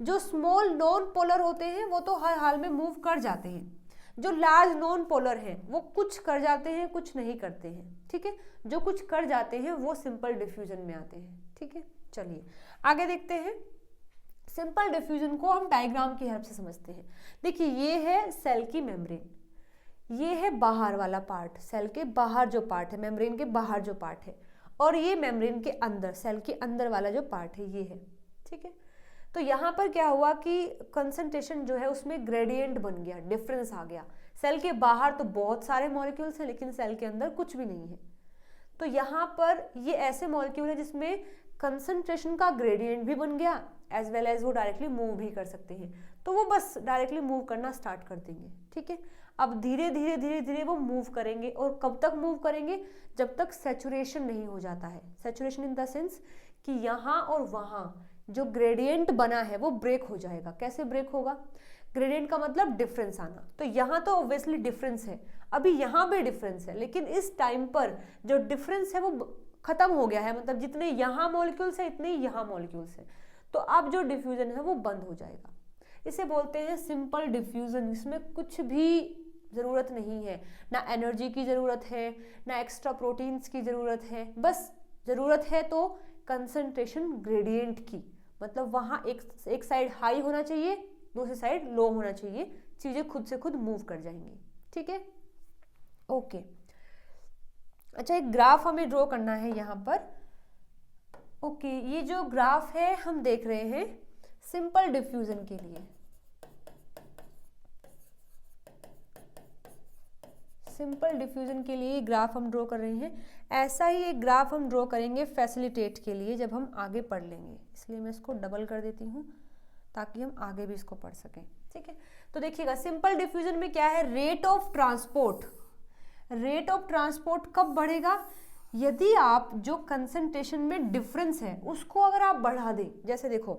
जो स्मॉल नॉन पोलर होते हैं वो तो हर हाल में मूव कर जाते हैं, जो लार्ज नॉन पोलर हैं वो कुछ कर जाते हैं कुछ नहीं करते हैं, ठीक है। जो कुछ कर जाते हैं वो सिंपल डिफ्यूजन में आते हैं, ठीक है। चलिए आगे देखते हैं। सिंपल डिफ्यूजन को हम डायग्राम की हेल्प से समझते हैं। देखिए ये है सेल की मेम्ब्रेन, ये है बाहर वाला पार्ट, सेल के बाहर जो पार्ट है, मेम्ब्रेन के बाहर जो पार्ट है, और ये मेम्ब्रेन के अंदर, सेल के अंदर वाला जो पार्ट है ये है, ठीक है। तो यहाँ पर क्या हुआ कि कंसंट्रेशन जो है उसमें ग्रेडियंट बन गया, डिफरेंस आ गया। सेल के बाहर तो बहुत सारे मॉलिक्यूल्स हैं लेकिन सेल के अंदर कुछ भी नहीं है। तो यहाँ पर ये ऐसे मॉलिक्यूल है जिसमें कंसंट्रेशन का ग्रेडियंट भी बन गया, एज वेल एज वो डायरेक्टली मूव भी कर सकते हैं। तो वो बस डायरेक्टली मूव करना स्टार्ट कर देंगे, ठीक है। अब धीरे धीरे धीरे धीरे वो मूव करेंगे, और कब तक मूव करेंगे, जब तक सैचुरेशन नहीं हो जाता है। सैचुरेशन इन द सेंस कि यहाँ और वहाँ जो ग्रेडियंट बना है वो ब्रेक हो जाएगा। कैसे ब्रेक होगा, ग्रेडियंट का मतलब डिफरेंस आना। तो यहाँ तो ऑब्वियसली डिफरेंस है, अभी यहाँ भी डिफरेंस है, लेकिन इस टाइम पर जो डिफरेंस है वो खत्म हो गया है, मतलब जितने यहाँ मॉलिक्यूल्स है इतने ही यहाँ मॉलिक्यूल्स है। तो अब जो डिफ्यूजन है वो बंद हो जाएगा। इसे बोलते हैं सिंपल डिफ्यूजन। इसमें कुछ भी ज़रूरत नहीं है, ना एनर्जी की ज़रूरत है, ना एक्स्ट्रा प्रोटीन्स की ज़रूरत है, बस ज़रूरत है तो कंसंट्रेशन ग्रेडियंट की। मतलब वहाँ एक साइड हाई होना चाहिए, दूसरी साइड लो होना चाहिए, चीज़ें खुद से खुद मूव कर जाएंगी, ठीक है। ओके, अच्छा एक ग्राफ हमें ड्रॉ करना है यहाँ पर। ओके, ये जो ग्राफ है हम देख रहे हैं सिंपल डिफ्यूजन के लिए। सिंपल डिफ्यूजन के लिए ग्राफ हम ड्रॉ कर रहे हैं। ऐसा ही एक ग्राफ हम ड्रॉ करेंगे फैसिलिटेट के लिए जब हम आगे पढ़ लेंगे, इसलिए मैं इसको डबल कर देती हूँ ताकि हम आगे भी इसको पढ़ सकें, ठीक है। तो देखिएगा सिंपल डिफ्यूजन में क्या है, rate of transport. Rate of transport कब बढ़ेगा, यदि आप जो कंसंट्रेशन में डिफरेंस है उसको अगर आप बढ़ा दें। जैसे देखो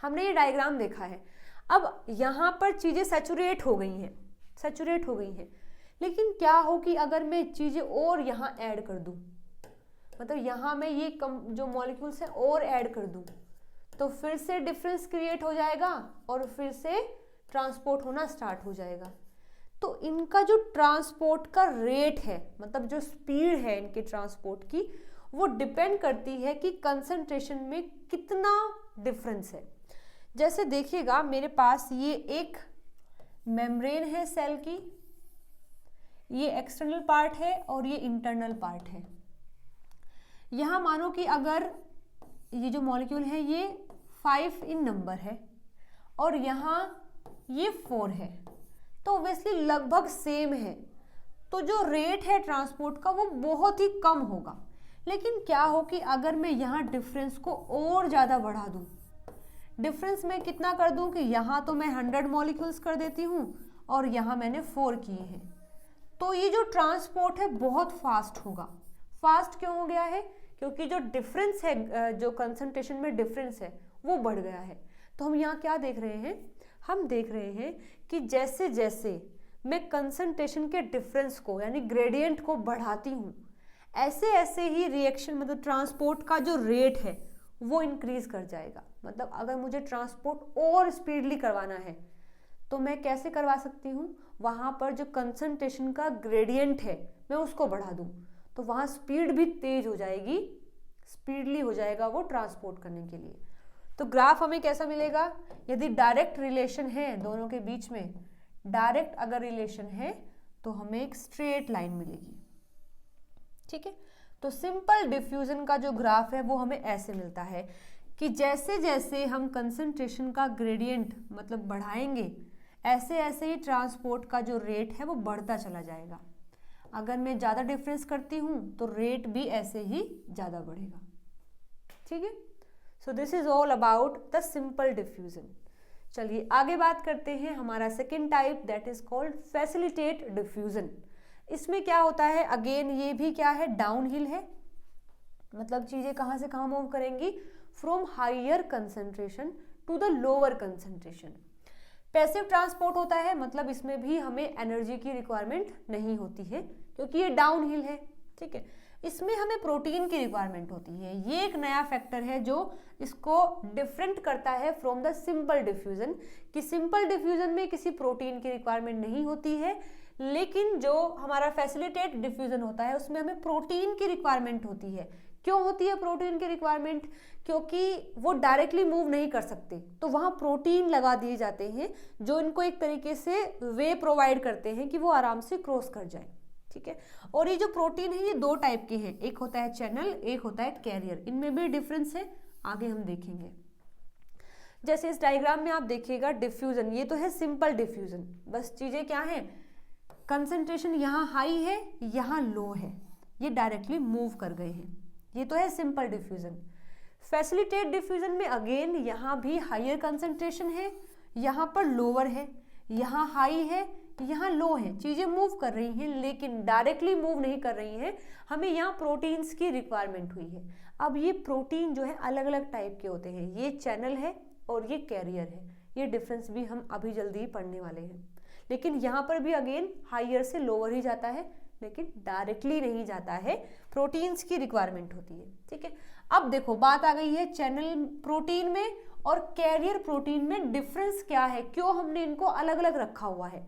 हमने ये डायग्राम देखा है, अब यहाँ पर चीज़ें सैचुरेट हो गई हैं, सैचुरेट हो गई हैं, लेकिन क्या हो कि अगर मैं चीज़ें और यहाँ ऐड कर दूँ, मतलब यहाँ मैं ये जो मॉलिक्यूल्स हैं और ऐड कर दूँ, तो फिर से डिफरेंस क्रिएट हो जाएगा और फिर से ट्रांसपोर्ट होना स्टार्ट हो जाएगा। तो इनका जो ट्रांसपोर्ट का रेट है, मतलब जो स्पीड है इनके ट्रांसपोर्ट की, वो डिपेंड करती है कि कंसंट्रेशन में कितना डिफरेंस है। जैसे देखिएगा मेरे पास ये एक मेम्ब्रेन है सेल की, ये एक्सटर्नल पार्ट है और ये इंटरनल पार्ट है। यहाँ मानो कि अगर ये जो मॉलिक्यूल है ये 5 इन नंबर है और यहाँ ये 4 है, तो ऑब्वियसली लगभग सेम है, तो जो रेट है ट्रांसपोर्ट का वो बहुत ही कम होगा। लेकिन क्या हो कि अगर मैं यहाँ डिफरेंस को और ज़्यादा बढ़ा दूँ, डिफरेंस में कितना कर दूँ कि यहाँ तो मैं 100 मॉलिक्यूल्स कर देती हूँ और यहाँ मैंने 4 किए हैं, तो ये जो ट्रांसपोर्ट है बहुत फास्ट होगा। फास्ट क्यों हो गया है, क्योंकि जो डिफरेंस है, जो कंसंट्रेशन में डिफरेंस है वो बढ़ गया है। तो हम यहाँ क्या देख रहे हैं, हम देख रहे हैं कि जैसे जैसे मैं कंसंट्रेशन के डिफरेंस को यानी ग्रेडियंट को बढ़ाती हूँ, ऐसे ऐसे ही रिएक्शन मतलब ट्रांसपोर्ट का जो रेट है वो इंक्रीज कर जाएगा। मतलब अगर मुझे ट्रांसपोर्ट और स्पीडली करवाना है तो मैं कैसे करवा सकती हूँ, वहाँ पर जो कंसंट्रेशन का ग्रेडियंट है मैं उसको बढ़ा दूँ, तो वहाँ स्पीड भी तेज हो जाएगी, स्पीडली हो जाएगा वो ट्रांसपोर्ट करने के लिए। तो ग्राफ हमें कैसा मिलेगा, यदि डायरेक्ट रिलेशन है दोनों के बीच में, डायरेक्ट अगर रिलेशन है तो हमें एक स्ट्रेट लाइन मिलेगी, ठीक है। तो सिंपल डिफ्यूजन का जो ग्राफ है वो हमें ऐसे मिलता है कि जैसे जैसे हम कंसंट्रेशन का ग्रेडियंट मतलब बढ़ाएंगे, ऐसे ऐसे ही ट्रांसपोर्ट का जो रेट है वो बढ़ता चला जाएगा। अगर मैं ज़्यादा डिफरेंस करती हूँ तो रेट भी ऐसे ही ज़्यादा बढ़ेगा, ठीक है। So this is all about the simple diffusion. चलिए आगे बात करते हैं हमारा second type, that is called facilitate diffusion. इसमें क्या होता है, अगेन ये भी क्या है, डाउन हिल है, मतलब चीज़ें कहाँ से कहाँ मूव करेंगी, from higher concentration to the lower concentration. Passive transport होता है, मतलब इसमें भी हमें एनर्जी की रिक्वायरमेंट नहीं होती है क्योंकि ये डाउन हिल है, ठीक है। इसमें हमें प्रोटीन की रिक्वायरमेंट होती है। ये एक नया फैक्टर है जो इसको डिफरेंट करता है फ्रॉम द सिंपल डिफ्यूजन, कि सिंपल डिफ्यूजन में किसी प्रोटीन की रिक्वायरमेंट नहीं होती है, लेकिन जो हमारा फैसिलिटेट डिफ्यूजन होता है उसमें हमें प्रोटीन की रिक्वायरमेंट होती है। क्यों होती है प्रोटीन की रिक्वायरमेंट? क्योंकि वो डायरेक्टली मूव नहीं कर सकते, तो वहाँ प्रोटीन लगा दिए जाते हैं जो इनको एक तरीके से वे प्रोवाइड करते हैं कि वो आराम से क्रॉस कर जाए, ठीक है। और ये जो प्रोटीन है ये दो टाइप के हैं, एक होता है चैनल, एक होता है कैरियर। इनमें भी डिफरेंस है, आगे हम देखेंगे। जैसे इस डायग्राम में आप देखिएगा डिफ्यूजन, ये तो है सिंपल डिफ्यूजन, बस चीजें क्या है, कंसंट्रेशन यहाँ हाई है, यहाँ लो है, ये डायरेक्टली मूव कर गए हैं, ये तो है सिंपल डिफ्यूजन। फैसिलिटेट डिफ्यूजन में अगेन यहाँ भी हायर कंसंट्रेशन है, यहाँ पर लोअर है, यहाँ हाई है, यहाँ लो है, चीजें मूव कर रही हैं लेकिन डायरेक्टली मूव नहीं कर रही हैं, हमें यहाँ प्रोटीन्स की रिक्वायरमेंट हुई है। अब ये प्रोटीन जो है अलग अलग टाइप के होते हैं, ये चैनल है और ये कैरियर है, ये डिफरेंस भी हम अभी जल्दी ही पढ़ने वाले हैं। लेकिन यहाँ पर भी अगेन हायर से लोअर ही जाता है, लेकिन डायरेक्टली नहीं जाता है, प्रोटीन्स की रिक्वायरमेंट होती है, ठीक है। अब देखो बात आ गई है चैनल प्रोटीन में और कैरियर प्रोटीन में डिफरेंस क्या है, क्यों हमने इनको अलग अलग रखा हुआ है।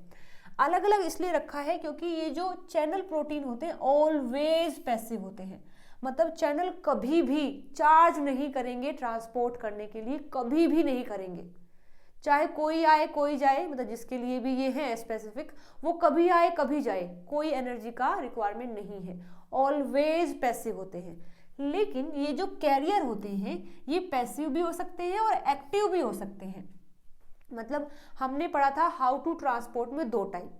अलग अलग इसलिए रखा है क्योंकि ये जो चैनल प्रोटीन होते हैं ऑलवेज पैसिव होते हैं, मतलब चैनल कभी भी चार्ज नहीं करेंगे ट्रांसपोर्ट करने के लिए, कभी भी नहीं करेंगे, चाहे कोई आए कोई जाए, मतलब जिसके लिए भी ये है स्पेसिफिक, वो कभी आए कभी जाए, कोई एनर्जी का रिक्वायरमेंट नहीं है, ऑलवेज पैसिव होते हैं। लेकिन ये जो कैरियर होते हैं ये पैसिव भी हो सकते हैं और एक्टिव भी हो सकते हैं। मतलब हमने पढ़ा था हाउ टू ट्रांसपोर्ट में दो टाइप,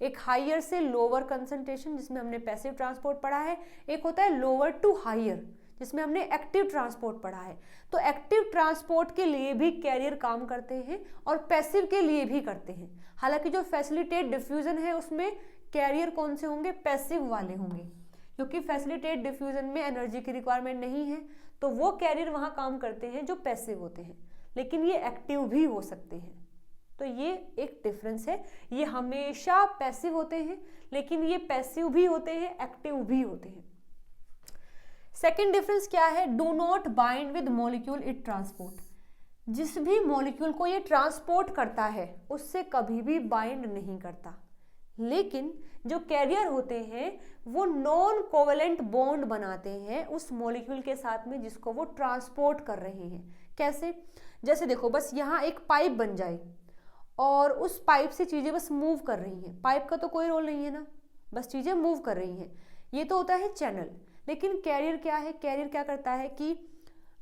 एक हायर से लोअर कंसंट्रेशन जिसमें हमने पैसिव ट्रांसपोर्ट पढ़ा है, एक होता है लोअर टू हायर जिसमें हमने एक्टिव ट्रांसपोर्ट पढ़ा है। तो एक्टिव ट्रांसपोर्ट के लिए भी कैरियर काम करते हैं और पैसिव के लिए भी करते हैं। हालांकि जो फैसिलिटेट डिफ्यूजन है उसमें कैरियर कौन से होंगे, पैसिव वाले होंगे, क्योंकि फैसिलिटेट डिफ्यूजन में एनर्जी की रिक्वायरमेंट नहीं है, तो वो कैरियर वहां काम करते हैं जो पैसिव होते हैं, लेकिन ये एक्टिव भी हो सकते हैं। तो ये एक डिफरेंस है, ये हमेशा पैसिव होते हैं लेकिन ये पैसिव भी होते हैं, एक्टिव भी होते हैं। सेकेंड डिफरेंस क्या है, do not bind with molecule it transport, जिस भी मॉलिक्यूल को ये ट्रांसपोर्ट करता है उससे कभी भी बाइंड नहीं करता। लेकिन जो कैरियर होते हैं वो नॉन कोवेलेंट बॉन्ड बनाते हैं उस मॉलिक्यूल के साथ में जिसको वो ट्रांसपोर्ट कर रहे हैं। कैसे, जैसे देखो बस यहाँ एक पाइप बन जाए और उस पाइप से चीजें बस मूव कर रही हैं, पाइप का तो कोई रोल नहीं है ना, बस चीजें मूव कर रही हैं, ये तो होता है चैनल। लेकिन कैरियर क्या है, कैरियर क्या करता है कि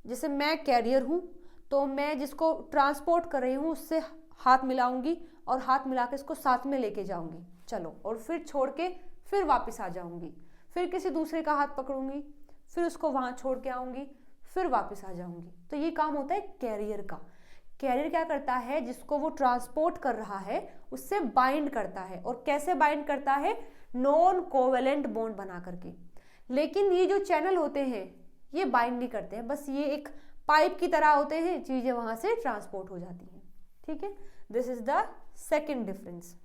जैसे मैं कैरियर हूँ तो मैं जिसको ट्रांसपोर्ट कर रही हूँ उससे हाथ मिलाऊंगी और हाथ मिला के इसको साथ में लेके जाऊंगी, चलो, और फिर छोड़ के फिर वापस आ जाऊंगी, फिर किसी दूसरे का हाथ पकड़ूंगी, फिर उसको वहां छोड़ के आऊंगी, फिर वापस आ जाऊंगी। तो ये काम होता है कैरियर का। कैरियर क्या करता है, जिसको वो ट्रांसपोर्ट कर रहा है उससे बाइंड करता है, और कैसे बाइंड करता है, नॉन कोवेलेंट बॉन्ड बना करके। लेकिन ये जो चैनल होते हैं ये बाइंड नहीं करते हैं, बस ये एक पाइप की तरह होते हैं, चीजें वहां से ट्रांसपोर्ट हो जाती हैं, ठीक है। This is the second difference.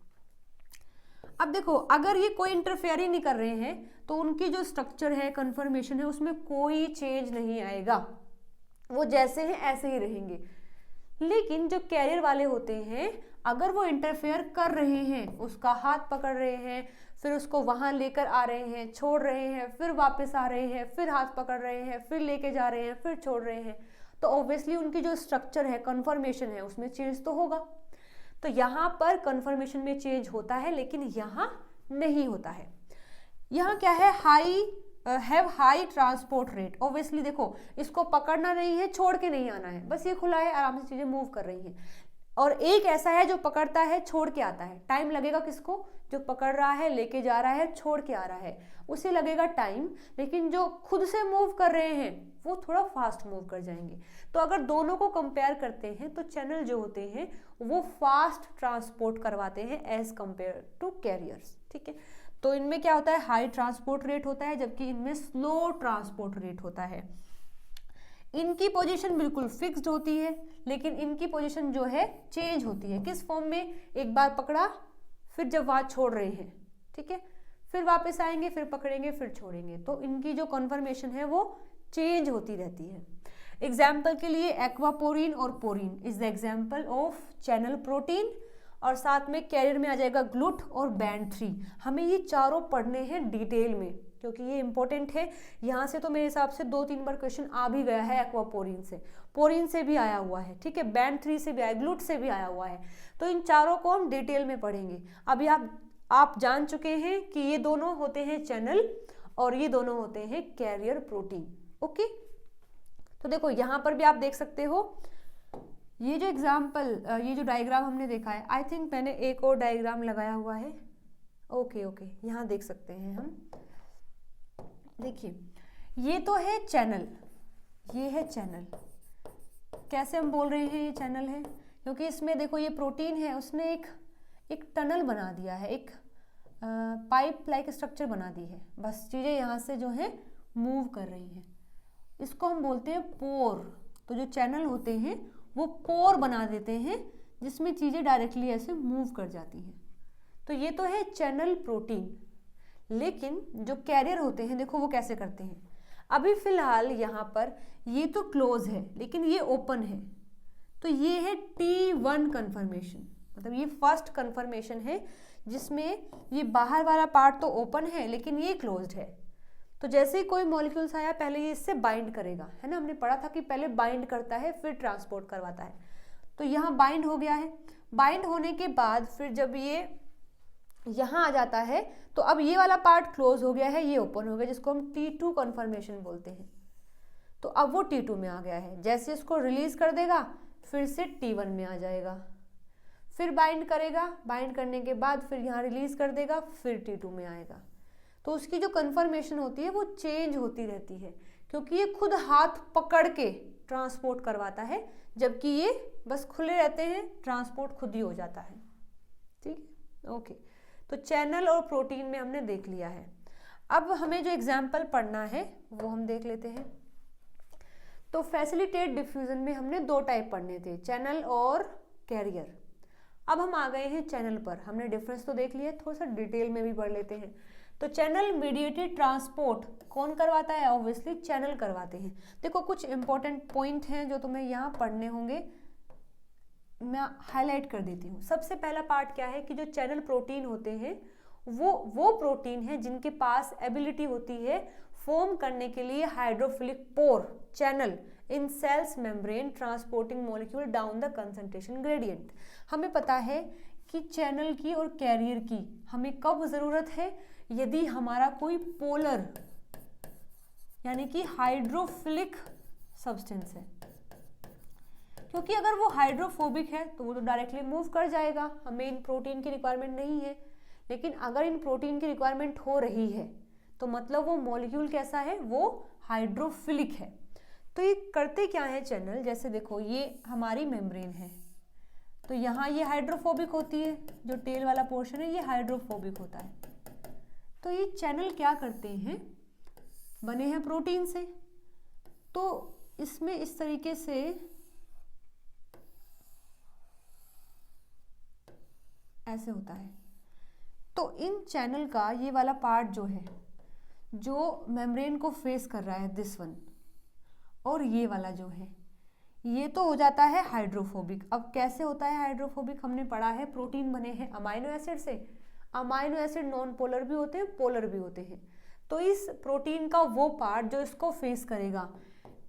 अब देखो अगर ये कोई इंटरफेयर ही नहीं कर रहे हैं तो उनकी जो स्ट्रक्चर है, कन्फर्मेशन है, उसमें कोई चेंज नहीं आएगा, वो जैसे हैं ऐसे ही रहेंगे। लेकिन जो कैरियर वाले होते हैं अगर वो इंटरफेयर कर रहे हैं, उसका हाथ पकड़ रहे हैं, फिर उसको वहां लेकर आ रहे हैं, छोड़ रहे हैं, फिर वापस आ रहे हैं, फिर हाथ पकड़ रहे हैं, फिर लेके जा रहे हैं, फिर छोड़ रहे हैं, तो ऑब्वियसली उनकी जो स्ट्रक्चर है, कन्फर्मेशन है, उसमें चेंज तो होगा। तो यहाँ पर कन्फर्मेशन में चेंज होता है लेकिन यहाँ नहीं होता है। यहाँ क्या है, have high transport rate. Obviously देखो इसको पकड़ना नहीं है, छोड़ के नहीं आना है, बस ये खुला है, आराम से चीजें मूव कर रही हैं। और एक ऐसा है जो पकड़ता है, छोड़ के आता है, टाइम लगेगा किसको, जो पकड़ रहा है, लेके जा रहा है, छोड़ के आ रहा है, उसे लगेगा टाइम। लेकिन जो खुद से मूव कर रहे हैं वो थोड़ा फास्ट मूव कर जाएंगे। तो अगर दोनों को कंपेयर करते हैं तो चैनल जो होते हैं वो फास्ट ट्रांसपोर्ट करवाते हैं एज कंपेयर टू कैरियर्स, ठीक है। तो इनमें क्या होता है, हाई ट्रांसपोर्ट रेट होता है, जबकि इनमें स्लो ट्रांसपोर्ट रेट होता है। इनकी पोजीशन बिल्कुल फिक्स्ड होती है लेकिन इनकी पोजीशन जो है चेंज होती है। किस फॉर्म में, एक बार पकड़ा, फिर जब वहां छोड़ रहे हैं, ठीक है, फिर वापस आएंगे, फिर पकड़ेंगे, फिर छोड़ेंगे। तो इनकी जो कन्फर्मेशन है वो चेंज होती रहती है। एग्जाम्पल के लिए एक्वापोरिन और porin is the example of channel protein, और साथ में कैरियर में आ जाएगा ग्लूट और बैंड 3। हमें ये चारों पढ़ने हैं डिटेल में क्योंकि ये इंपॉर्टेंट है। यहाँ से तो मेरे हिसाब से 2-3 बार क्वेश्चन आ भी गया है एक्वापोरिन से, पोरिन से भी आया हुआ है, ठीक है, बैंड 3 से भी आया, ग्लूट से भी आया हुआ है। तो इन चारों को हम डिटेल में पढ़ेंगे। अभी आप जान चुके हैं कि ये दोनों होते हैं चैनल और ये दोनों होते हैं कैरियर प्रोटीन। ओके, तो देखो यहाँ पर भी आप देख सकते हो, ये जो एग्जाम्पल, ये जो डायग्राम हमने देखा है, आई थिंक मैंने एक और डायग्राम लगाया हुआ है। ओके, यहाँ देख सकते हैं हम। देखिए, ये तो है चैनल, ये है चैनल। कैसे हम बोल रहे हैं ये चैनल है? क्योंकि इसमें देखो ये प्रोटीन है, उसने एक टनल बना दिया है, एक पाइप लाइक स्ट्रक्चर बना दी है। बस चीज़ें यहाँ से जो है मूव कर रही हैं। इसको हम बोलते हैं पोर। तो जो चैनल होते हैं वो पोर बना देते हैं जिसमें चीज़ें डायरेक्टली ऐसे मूव कर जाती हैं। तो ये तो है चैनल प्रोटीन। लेकिन जो कैरियर होते हैं देखो वो कैसे करते हैं। अभी फिलहाल यहाँ पर ये तो क्लोज है लेकिन ये ओपन है, तो ये है T1 कन्फर्मेशन, मतलब ये फर्स्ट कन्फर्मेशन है जिसमें ये बाहर वाला पार्ट तो ओपन है लेकिन ये क्लोज्ड है। तो जैसे ही कोई मॉलिक्यूल्स आया पहले ये इससे बाइंड करेगा, है ना, हमने पढ़ा था कि पहले बाइंड करता है फिर ट्रांसपोर्ट करवाता है। तो यहाँ बाइंड हो गया है, बाइंड होने के बाद फिर जब ये यहाँ आ जाता है तो अब ये वाला पार्ट क्लोज हो गया है, ये ओपन हो गया, जिसको हम T2 कन्फर्मेशन बोलते हैं। तो अब वो T2 में आ गया है, जैसे इसको रिलीज कर देगा फिर से T1 में आ जाएगा, फिर बाइंड करेगा, बाइंड करने के बाद फिर यहाँ रिलीज कर देगा, फिर T2 में आएगा। तो उसकी जो कन्फर्मेशन होती है वो चेंज होती रहती है क्योंकि ये खुद हाथ पकड़ के ट्रांसपोर्ट करवाता है, जबकि ये बस खुले रहते हैं, ट्रांसपोर्ट खुद ही हो जाता है। ठीक है, ओके। तो चैनल और प्रोटीन में हमने देख लिया है। अब हमें जो एग्जाम्पल पढ़ना है वो हम देख लेते हैं। तो फैसिलिटेट डिफ्यूजन में हमने 2 टाइप पढ़ने थे, चैनल और कैरियर। अब हम आ गए हैं चैनल पर। हमने डिफरेंस तो देख लिया, थोड़ा सा डिटेल में भी पढ़ लेते हैं। तो चैनल मीडिएटेड ट्रांसपोर्ट कौन करवाता है? ऑब्वियसली चैनल करवाते हैं। देखो कुछ इंपॉर्टेंट पॉइंट हैं जो तुम्हें यहाँ पढ़ने होंगे, मैं हाईलाइट कर देती हूँ। सबसे पहला पार्ट क्या है कि जो चैनल प्रोटीन होते हैं वो प्रोटीन है जिनके पास एबिलिटी होती है फॉर्म करने के लिए hydrophilic pore channel in cells membrane transporting molecule down the concentration gradient. हमें पता है कि चैनल की और कैरियर की हमें कब ज़रूरत है? यदि हमारा कोई पोलर यानी कि हाइड्रोफिलिक सब्सटेंस है, क्योंकि अगर वो हाइड्रोफोबिक है तो वो तो डायरेक्टली मूव कर जाएगा, हमें इन प्रोटीन की रिक्वायरमेंट नहीं है। लेकिन अगर इन प्रोटीन की रिक्वायरमेंट हो रही है तो मतलब वो मॉलिक्यूल कैसा है? वो हाइड्रोफिलिक है। तो ये करते क्या है चैनल? जैसे देखो ये हमारी मेम्ब्रेन है, तो यहाँ ये हाइड्रोफोबिक होती है, जो टेल वाला पोर्शन है ये हाइड्रोफोबिक होता है। तो ये चैनल क्या करते हैं? बने हैं प्रोटीन से, तो इसमें इस तरीके से ऐसे होता है। तो इन चैनल का ये वाला पार्ट जो है, जो मेम्ब्रेन को फेस कर रहा है, दिस वन, और ये वाला जो है ये तो हो जाता है हाइड्रोफोबिक। अब कैसे होता है हाइड्रोफोबिक? हमने पढ़ा है प्रोटीन बने हैं अमाइनो एसिड से। अमाइनो एसिड नॉन पोलर भी होते हैं, पोलर भी होते हैं। तो इस प्रोटीन का वो पार्ट जो इसको फेस करेगा,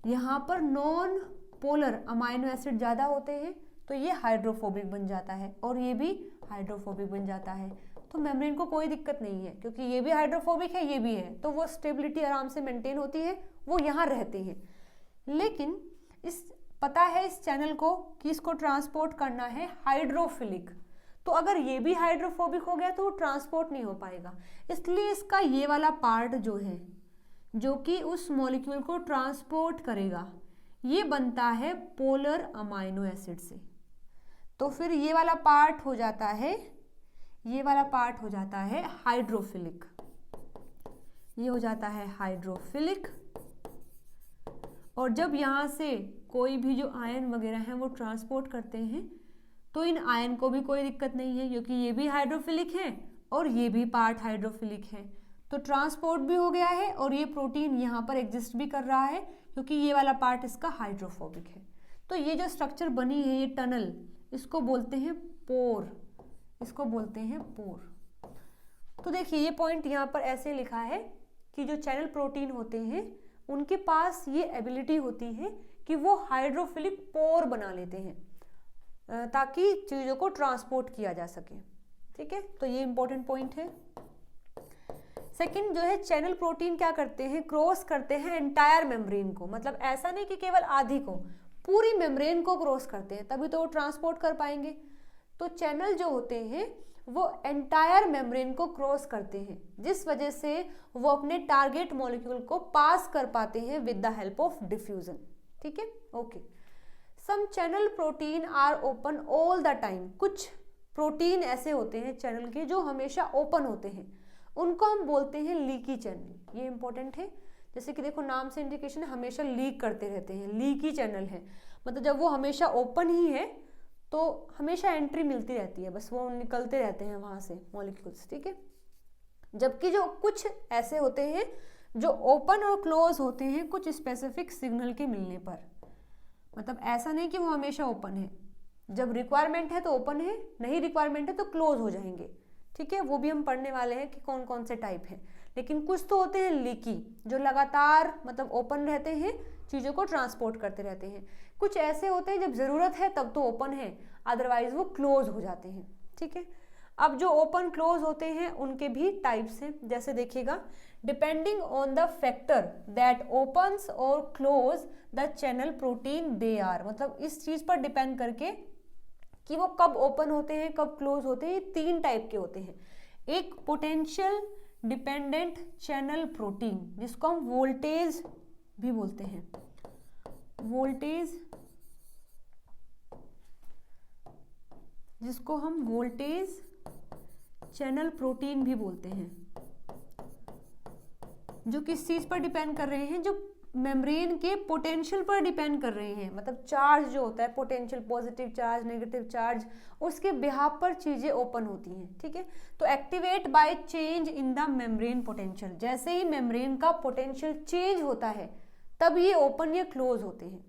यहाँ पर नॉन पोलर अमाइनो एसिड ज़्यादा होते हैं तो ये हाइड्रोफोबिक बन जाता है और ये भी हाइड्रोफोबिक बन जाता है। तो मेम्ब्रेन को कोई दिक्कत नहीं है क्योंकि ये भी हाइड्रोफोबिक है, ये भी है, तो वो स्टेबिलिटी आराम से मेंटेन होती है, वो यहाँ रहते हैं। लेकिन पता है इस चैनल को कि इसको ट्रांसपोर्ट करना है हाइड्रोफिलिक, तो अगर ये भी हाइड्रोफोबिक हो गया तो वो ट्रांसपोर्ट नहीं हो पाएगा। इसलिए इसका ये वाला पार्ट जो है, जो कि उस मॉलिक्यूल को ट्रांसपोर्ट करेगा, ये बनता है पोलर अमाइनो एसिड से। तो फिर ये वाला पार्ट हो जाता है, ये वाला पार्ट हो जाता है हाइड्रोफिलिक, ये हो जाता है हाइड्रोफिलिक। और जब यहाँ से कोई भी जो आयन वगैरह हैं वो ट्रांसपोर्ट करते हैं तो इन आयन को भी कोई दिक्कत नहीं है क्योंकि ये भी हाइड्रोफिलिक हैं और ये भी पार्ट हाइड्रोफिलिक है, तो ट्रांसपोर्ट भी हो गया है और ये प्रोटीन यहाँ पर एग्जिस्ट भी कर रहा है क्योंकि ये वाला पार्ट इसका हाइड्रोफोबिक है। तो ये जो स्ट्रक्चर बनी है, ये टनल, इसको बोलते हैं पोर, इसको बोलते हैं पोर। तो देखिए ये पॉइंट यहाँ पर ऐसे लिखा है कि जो चैनल प्रोटीन होते हैं उनके पास ये एबिलिटी होती है कि वो हाइड्रोफिलिक पोर बना लेते हैं ताकि चीज़ों को ट्रांसपोर्ट किया जा सके। ठीक है, तो ये इंपॉर्टेंट पॉइंट है। सेकंड जो है, चैनल प्रोटीन क्या करते हैं, क्रॉस करते हैं एंटायर मेम्ब्रेन को, मतलब ऐसा नहीं कि केवल आधी को, पूरी मेम्ब्रेन को क्रॉस करते हैं, तभी तो वो ट्रांसपोर्ट कर पाएंगे। तो चैनल जो होते हैं वो एंटायर मेम्ब्रेन को क्रॉस करते हैं, जिस वजह से वो अपने टारगेट मॉलिक्यूल को पास कर पाते हैं with the help of diffusion. ठीक है, okay. Some channel protein are open all the time, कुछ प्रोटीन ऐसे होते हैं चैनल के जो हमेशा ओपन होते हैं, उनको हम बोलते हैं लीकी चैनल। ये इंपॉर्टेंट है, जैसे कि देखो नाम से इंडिकेशन है, हमेशा लीक करते रहते हैं, लीकी चैनल है, मतलब जब वो हमेशा ओपन ही है तो हमेशा एंट्री मिलती रहती है, बस वो निकलते रहते हैं वहाँ से मॉलिक्यूल्स। ठीक है, जबकि जो कुछ ऐसे होते हैं जो ओपन और क्लोज होते हैं कुछ स्पेसिफिक सिग्नल के मिलने पर, मतलब ऐसा नहीं कि वो हमेशा ओपन है, जब रिक्वायरमेंट है तो ओपन है, नहीं रिक्वायरमेंट है तो क्लोज हो जाएंगे। ठीक है, वो भी हम पढ़ने वाले हैं कि कौन कौन से टाइप हैं। लेकिन कुछ तो होते हैं लीकी, जो लगातार मतलब ओपन रहते हैं, चीज़ों को ट्रांसपोर्ट करते रहते हैं। कुछ ऐसे होते हैं जब ज़रूरत है तब तो ओपन है, अदरवाइज वो क्लोज हो जाते हैं। ठीक है, अब जो ओपन क्लोज होते हैं उनके भी टाइप्स हैं, जैसे देखिएगा, depending on the factor that opens और close the channel protein they are, मतलब इस चीज़ पर डिपेंड करके कि वो कब ओपन होते हैं कब क्लोज होते हैं। ये तीन टाइप के होते हैं। एक पोटेंशियल डिपेंडेंट चैनल प्रोटीन, जिसको हम वोल्टेज भी बोलते हैं, वोल्टेज, जिसको हम वोल्टेज चैनल प्रोटीन भी बोलते हैं, जो किस चीज पर डिपेंड कर रहे हैं, जो मेम्ब्रेन के पोटेंशियल पर डिपेंड कर रहे हैं, मतलब चार्ज जो होता है potential, positive charge, negative charge, उसके बिहाफ पर चीजें ओपन होती हैं। ठीक है, तो activate by change in the membrane potential, जैसे ही मेम्ब्रेन का पोटेंशियल चेंज होता है तब ये ओपन या क्लोज होते हैं।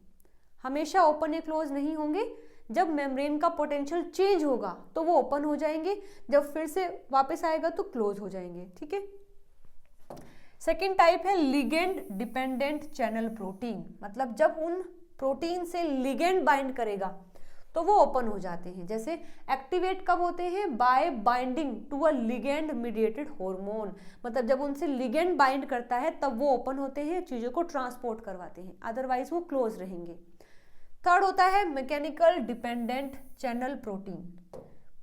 हमेशा ओपन या क्लोज नहीं होंगे, जब मेम्ब्रेन का पोटेंशियल चेंज होगा तो वो ओपन हो जाएंगे, जब फिर से वापस आएगा तो क्लोज हो जाएंगे। ठीक है, सेकेंड टाइप है लिगेंड डिपेंडेंट चैनल प्रोटीन, मतलब जब उन प्रोटीन से लिगेंड बाइंड करेगा तो वो ओपन हो जाते हैं। जैसे एक्टिवेट कब होते हैं, by binding to a ligand mediated hormone, मतलब जब उनसे लिगेंड बाइंड करता है तब वो ओपन होते हैं, चीज़ों को ट्रांसपोर्ट करवाते हैं, अदरवाइज वो क्लोज रहेंगे। थर्ड होता है mechanical dependent channel protein,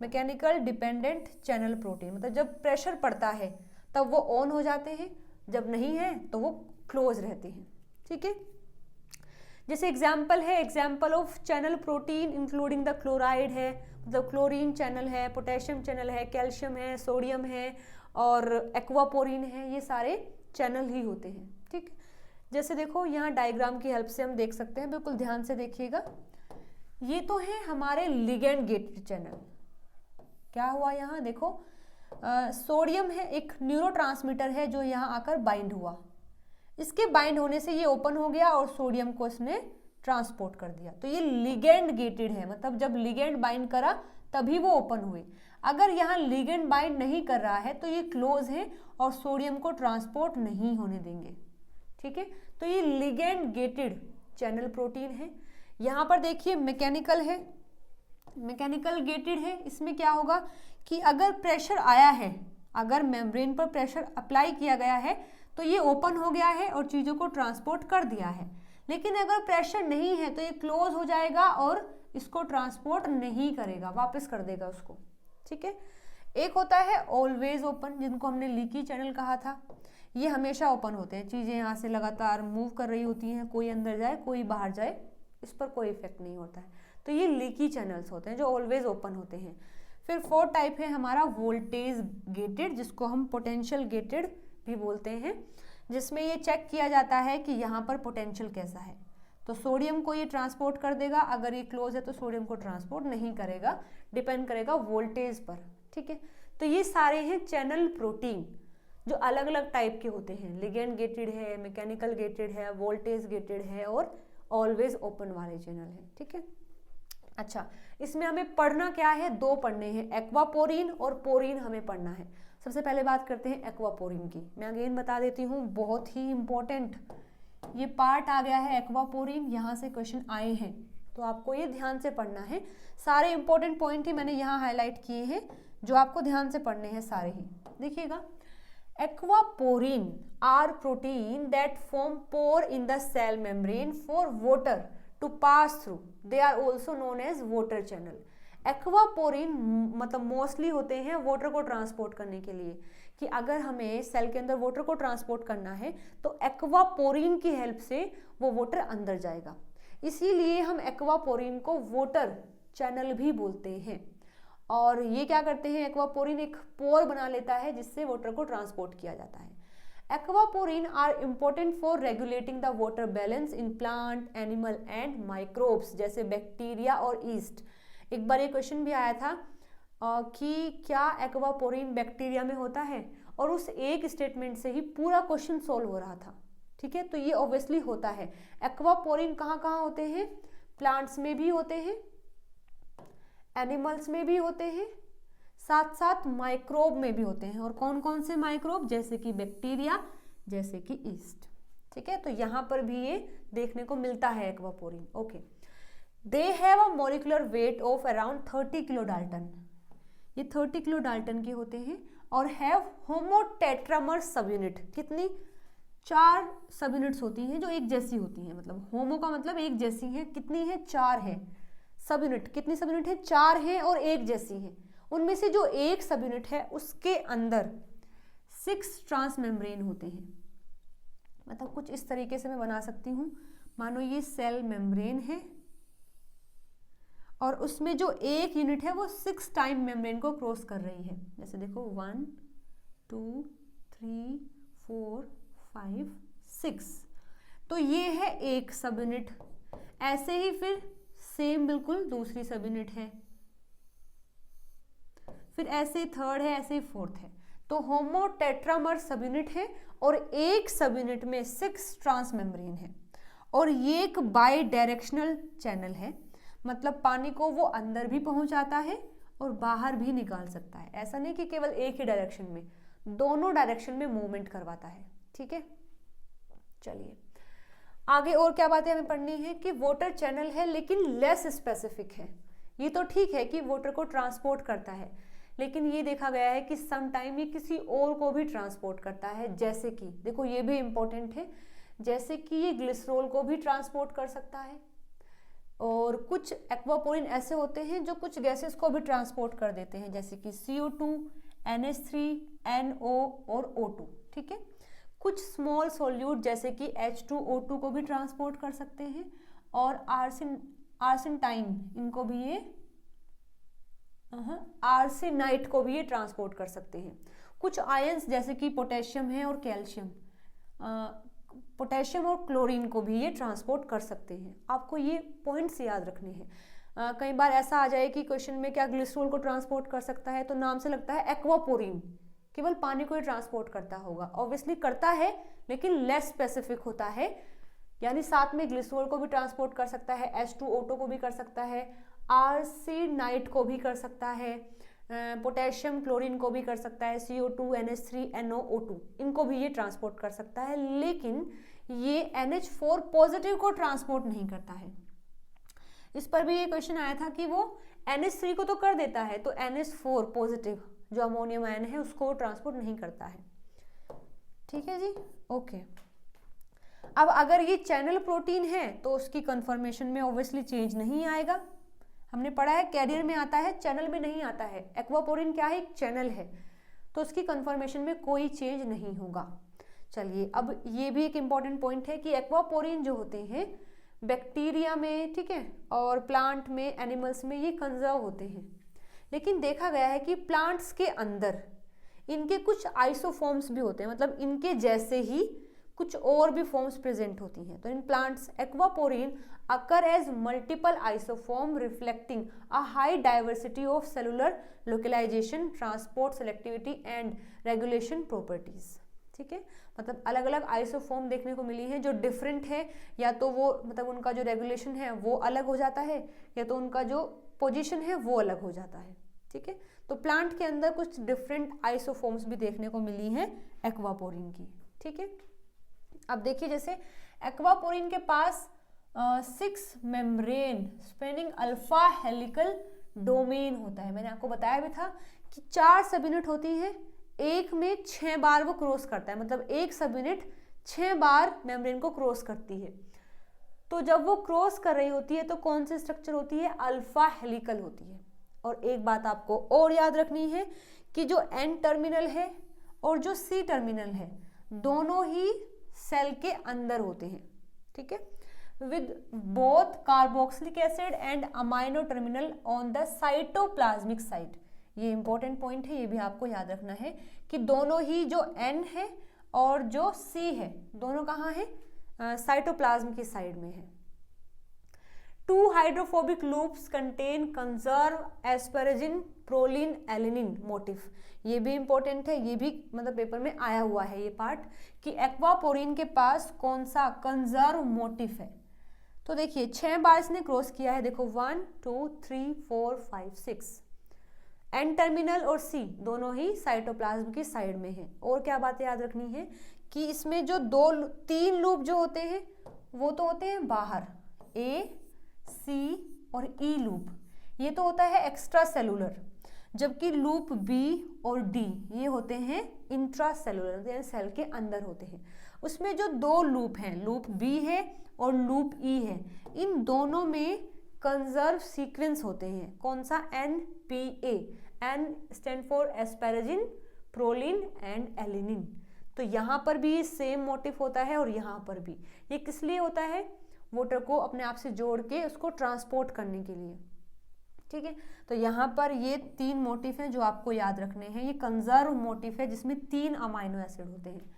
mechanical dependent channel protein, मतलब जब प्रेशर पड़ता है तब वो ऑन हो जाते हैं, जब नहीं है तो वो क्लोज रहते हैं। ठीक है, जैसे एग्जाम्पल है, example of channel protein including the chloride है, मतलब क्लोरीन चैनल है, पोटेशियम चैनल है, कैल्शियम है, सोडियम है और एक्वापोरिन है, ये सारे चैनल ही होते हैं। ठीक, जैसे देखो यहाँ डायग्राम की हेल्प से हम देख सकते हैं, बिल्कुल ध्यान से देखिएगा, ये तो है हमारे लिगेंड गेटेड चैनल। क्या हुआ यहाँ देखो, सोडियम है, एक न्यूरोट्रांसमीटर है जो यहाँ आकर बाइंड हुआ, इसके बाइंड होने से ये ओपन हो गया और सोडियम को इसने ट्रांसपोर्ट कर दिया, तो ये लिगेंड गेटेड है, मतलब जब लिगेंड बाइंड करा तभी वो ओपन हुए। अगर यहाँ लिगेंड बाइंड नहीं कर रहा है तो ये क्लोज है और सोडियम को ट्रांसपोर्ट नहीं होने देंगे। ठीक है, तो ये लिगेंड गेटेड चैनल प्रोटीन है। यहाँ पर देखिए मैकेनिकल है, मैकेनिकल गेटेड है, इसमें क्या होगा कि अगर प्रेशर आया है, अगर मेम्ब्रेन पर प्रेशर अप्लाई किया गया है तो ये ओपन हो गया है और चीज़ों को ट्रांसपोर्ट कर दिया है, लेकिन अगर प्रेशर नहीं है तो ये क्लोज हो जाएगा और इसको ट्रांसपोर्ट नहीं करेगा, वापस कर देगा उसको। ठीक है, एक होता है ऑलवेज ओपन, जिनको हमने लीकी चैनल कहा था, ये हमेशा ओपन होते हैं, चीज़ें यहाँ से लगातार मूव कर रही होती हैं, कोई अंदर जाए कोई बाहर जाए इस पर कोई इफेक्ट नहीं होता है, तो ये लीकी चैनल्स होते हैं जो ऑलवेज ओपन होते हैं। फिर फोर्थ टाइप है हमारा वोल्टेज गेटेड, जिसको हम पोटेंशियल गेटेड भी बोलते हैं, जिसमें ये चेक किया जाता है कि यहाँ पर पोटेंशियल कैसा है, तो सोडियम को ये ट्रांसपोर्ट कर देगा, अगर ये क्लोज है तो सोडियम को ट्रांसपोर्ट नहीं करेगा, डिपेंड करेगा वोल्टेज पर। ठीक है, तो ये सारे हैं चैनल प्रोटीन जो अलग अलग टाइप के होते हैं, लिगेंड गेटेड है, मैकेनिकल गेटेड है, वोल्टेज गेटेड है और ऑलवेज ओपन वाले चैनल है। ठीक है, अच्छा इसमें हमें पढ़ना क्या है, दो पढ़ने हैं, एक्वापोरिन और पोरिन हमें पढ़ना है। सबसे पहले बात करते हैं एक्वापोरिन की। मैं अगेन बता देती हूँ, बहुत ही इंपॉर्टेंट ये पार्ट आ गया है एक्वापोरिन, यहाँ से क्वेश्चन आए हैं तो आपको ये ध्यान से पढ़ना है। सारे इंपॉर्टेंट पॉइंट ही मैंने यहाँ हाईलाइट किए हैं जो आपको ध्यान से पढ़ने हैं सारे ही। देखिएगा, aquaporin are protein that form pore in the cell membrane for water to pass through, they are also known as water channel. Aquaporin मतलब मोस्टली होते हैं वाटर को ट्रांसपोर्ट करने के लिए, कि अगर हमें सेल के अंदर वाटर को ट्रांसपोर्ट करना है तो एक्वापोरिन की हेल्प से वो वाटर अंदर जाएगा, इसीलिए हम एक्वापोरिन को वाटर चैनल भी बोलते हैं। और ये क्या करते हैं, एक्वापोरिन एक पोर बना लेता है जिससे वाटर को ट्रांसपोर्ट किया जाता है। Aquaporin are important for regulating the water balance in plant, animal and microbes जैसे बैक्टीरिया और ईस्ट। एक बार ये क्वेश्चन भी आया था कि क्या एक्वापोरिन बैक्टीरिया में होता है, और उस एक स्टेटमेंट से ही पूरा क्वेश्चन सॉल्व हो रहा था। ठीक है, तो ये ऑब्वियसली होता है। एक्वापोरिन कहाँ कहाँ होते हैं, प्लांट्स में भी होते हैं, एनिमल्स में भी होते हैं, साथ साथ माइक्रोब में भी होते हैं। और कौन कौन से माइक्रोब, जैसे कि बैक्टीरिया, जैसे कि ईस्ट। ठीक है, तो यहाँ पर भी ये देखने को मिलता है aquaporin. Okay, they have a molecular weight of around 30 kilo Dalton, ये 30 किलो डाल्टन के होते हैं, और हैव होमोटेट्रामर सब यूनिट, कितनी, 4 सब यूनिट्स होती हैं जो एक जैसी होती हैं, मतलब होमो का मतलब एक जैसी है, कितनी है, 4 है। सब यूनिट, कितनी सब यूनिट है, 4 है और एक जैसी है। उनमें से जो एक सब यूनिट है उसके अंदर 6 ट्रांस मेम्ब्रेन होते हैं। मतलब कुछ इस तरीके से मैं बना सकती हूँ, मानो ये सेल मेम्ब्रेन है और उसमें जो एक यूनिट है वो 6 टाइम मेम्ब्रेन को क्रॉस कर रही है। जैसे देखो 1 2 3 4 5 6, तो ये है एक सब यूनिट। ऐसे ही फिर सेम बिल्कुल दूसरी सब यूनिट है, फिर ऐसे थर्ड है, ऐसे फोर्थ है। तो होमोटेट्रामर सब यूनिट है और एक सब यूनिट में 6 ट्रांस मेम्ब्रेन है, और ये एक बाई डायरेक्शनल चैनल है, मतलब पानी को वो अंदर भी पहुंचाता है और बाहर भी निकाल सकता है। ऐसा नहीं कि केवल एक ही डायरेक्शन में, दोनों डायरेक्शन में मूवमेंट करवाता है। ठीक है, चलिए आगे और क्या बातें हमें पढ़नी है कि वाटर चैनल है लेकिन लेस स्पेसिफिक है। ये तो ठीक है कि वाटर को ट्रांसपोर्ट करता है, लेकिन ये देखा गया है कि सम टाइम ये किसी और को भी ट्रांसपोर्ट करता है। जैसे कि देखो, ये भी इंपॉर्टेंट है, जैसे कि ये ग्लिसरॉल को भी ट्रांसपोर्ट कर सकता है, और कुछ एक्वापोरिन ऐसे होते हैं जो कुछ गैसेस को भी ट्रांसपोर्ट कर देते हैं, जैसे कि CO2, NH3, NO और O2। ठीक है, कुछ स्मॉल सोल्यूट जैसे कि H2O2 को भी ट्रांसपोर्ट कर सकते हैं, और आर्सेनाइट इनको भी ये आर्सेनाइट को भी ये ट्रांसपोर्ट कर सकते हैं। कुछ आयंस जैसे कि पोटेशियम है और कैल्शियम, पोटेशियम और क्लोरीन को भी ये ट्रांसपोर्ट कर सकते हैं। आपको ये पॉइंट्स याद रखने हैं। कई बार ऐसा आ जाए कि क्वेश्चन में क्या ग्लिसरॉल को ट्रांसपोर्ट कर सकता है, तो नाम से लगता है एक्वापोरिन केवल पानी को ही ट्रांसपोर्ट करता होगा। ऑब्वियसली करता है लेकिन लेस स्पेसिफिक होता है, यानी साथ में ग्लिसरॉल को भी ट्रांसपोर्ट कर सकता है, H2O2 को भी कर सकता है, आर्सेनाइट को भी कर सकता है, पोटेशियम क्लोरीन को भी कर सकता है, CO2, NH3, NO, O2 इनको भी ये ट्रांसपोर्ट कर सकता है, लेकिन ये NH4 पॉजिटिव को ट्रांसपोर्ट नहीं करता है। इस पर भी ये क्वेश्चन आया था कि वो NH3 को तो कर देता है, तो NH4 पॉजिटिव जो अमोनियम आयन है उसको ट्रांसपोर्ट नहीं करता है। ठीक है जी, ओके। अब अगर ये चैनल प्रोटीन है तो उसकी कन्फर्मेशन में ऑब्वियसली चेंज नहीं आएगा। हमने पढ़ा है कैरियर में आता है, चैनल में नहीं आता है। एक्वापोरिन क्या है, एक चैनल है, तो उसकी कन्फर्मेशन में कोई चेंज नहीं होगा। चलिए, अब ये भी एक इम्पॉर्टेंट पॉइंट है कि एक्वापोरिन जो होते हैं बैक्टीरिया में, ठीक है, और प्लांट में, एनिमल्स में ये कंजर्व होते हैं, लेकिन देखा गया है कि प्लांट्स के अंदर इनके कुछ आइसोफॉर्म्स भी होते हैं, मतलब इनके जैसे ही कुछ और भी फॉर्म्स प्रेजेंट होती हैं। तो in plants aquaporin occur as multiple isoform reflecting a high diversity of cellular localization, transport, selectivity and regulation properties. ठीक है, मतलब अलग अलग आइसोफॉर्म देखने को मिली है जो डिफरेंट है, या तो वो मतलब उनका जो रेगुलेशन है वो अलग हो जाता है, या तो उनका जो पोजीशन है वो अलग हो जाता है। ठीक है, तो प्लांट के अंदर कुछ डिफरेंट आइसोफॉर्म्स भी देखने को मिली हैं एक्वापोरिन की। ठीक है, अब देखिए जैसे एक्वापोरिन के पास 6 membrane spanning alpha helical domain होता है। मैंने आपको बताया भी था कि 4 सब यूनिट होती है, एक में 6 बार वो क्रॉस करता है, मतलब एक सब यूनिट 6 बार मेम्ब्रेन को क्रॉस करती है। तो जब वो क्रॉस कर रही होती है तो कौन सी स्ट्रक्चर होती है? अल्फा हेलिकल होती है। और एक बात आपको और याद रखनी है कि जो एन टर्मिनल है और जो सी टर्मिनल है दोनों ही सेल के अंदर होते हैं। ठीक है, with both carboxylic acid and amino terminal on the cytoplasmic site. ये इंपॉर्टेंट पॉइंट है, ये भी आपको याद रखना है कि दोनों ही जो एन है और जो सी है दोनों कहाँ है? साइटोप्लाज्म की साइड में है। 2 hydrophobic loops contain conserve asparagine proline alanine motif. ये भी इंपॉर्टेंट है, ये भी मतलब पेपर में आया हुआ है ये पार्ट कि एक्वापोरिन के पास कौन सा कंजर्व मोटिफ है। तो देखिए 6 बार इसने क्रॉस किया है, देखो 1 2 3 4 5 6। एन टर्मिनल और सी दोनों ही साइटोप्लाज्म की साइड में है। और क्या बातें याद रखनी है कि इसमें जो 3 लूप जो होते हैं वो तो होते हैं बाहर, ए सी और ई लूप, ये तो होता है एक्स्ट्रा सेलुलर, जबकि लूप बी और डी ये होते हैं इंट्रा सेलुलर, यानी सेल के अंदर होते हैं। उसमें जो 2 लूप हैं, लूप बी है और लूप ई है, इन दोनों में कंजर्व सीक्वेंस होते हैं। कौन सा? N P A. N stand for asparagine proline and alanine. तो यहाँ पर भी सेम मोटिव होता है और यहाँ पर भी। ये किस लिए होता है? वाटर को अपने आप से जोड़ के उसको ट्रांसपोर्ट करने के लिए। ठीक है, तो यहाँ पर ये 3 मोटिव हैं जो आपको याद रखने हैं। ये कंजर्व मोटिव है जिसमें 3 अमाइनो एसिड होते हैं।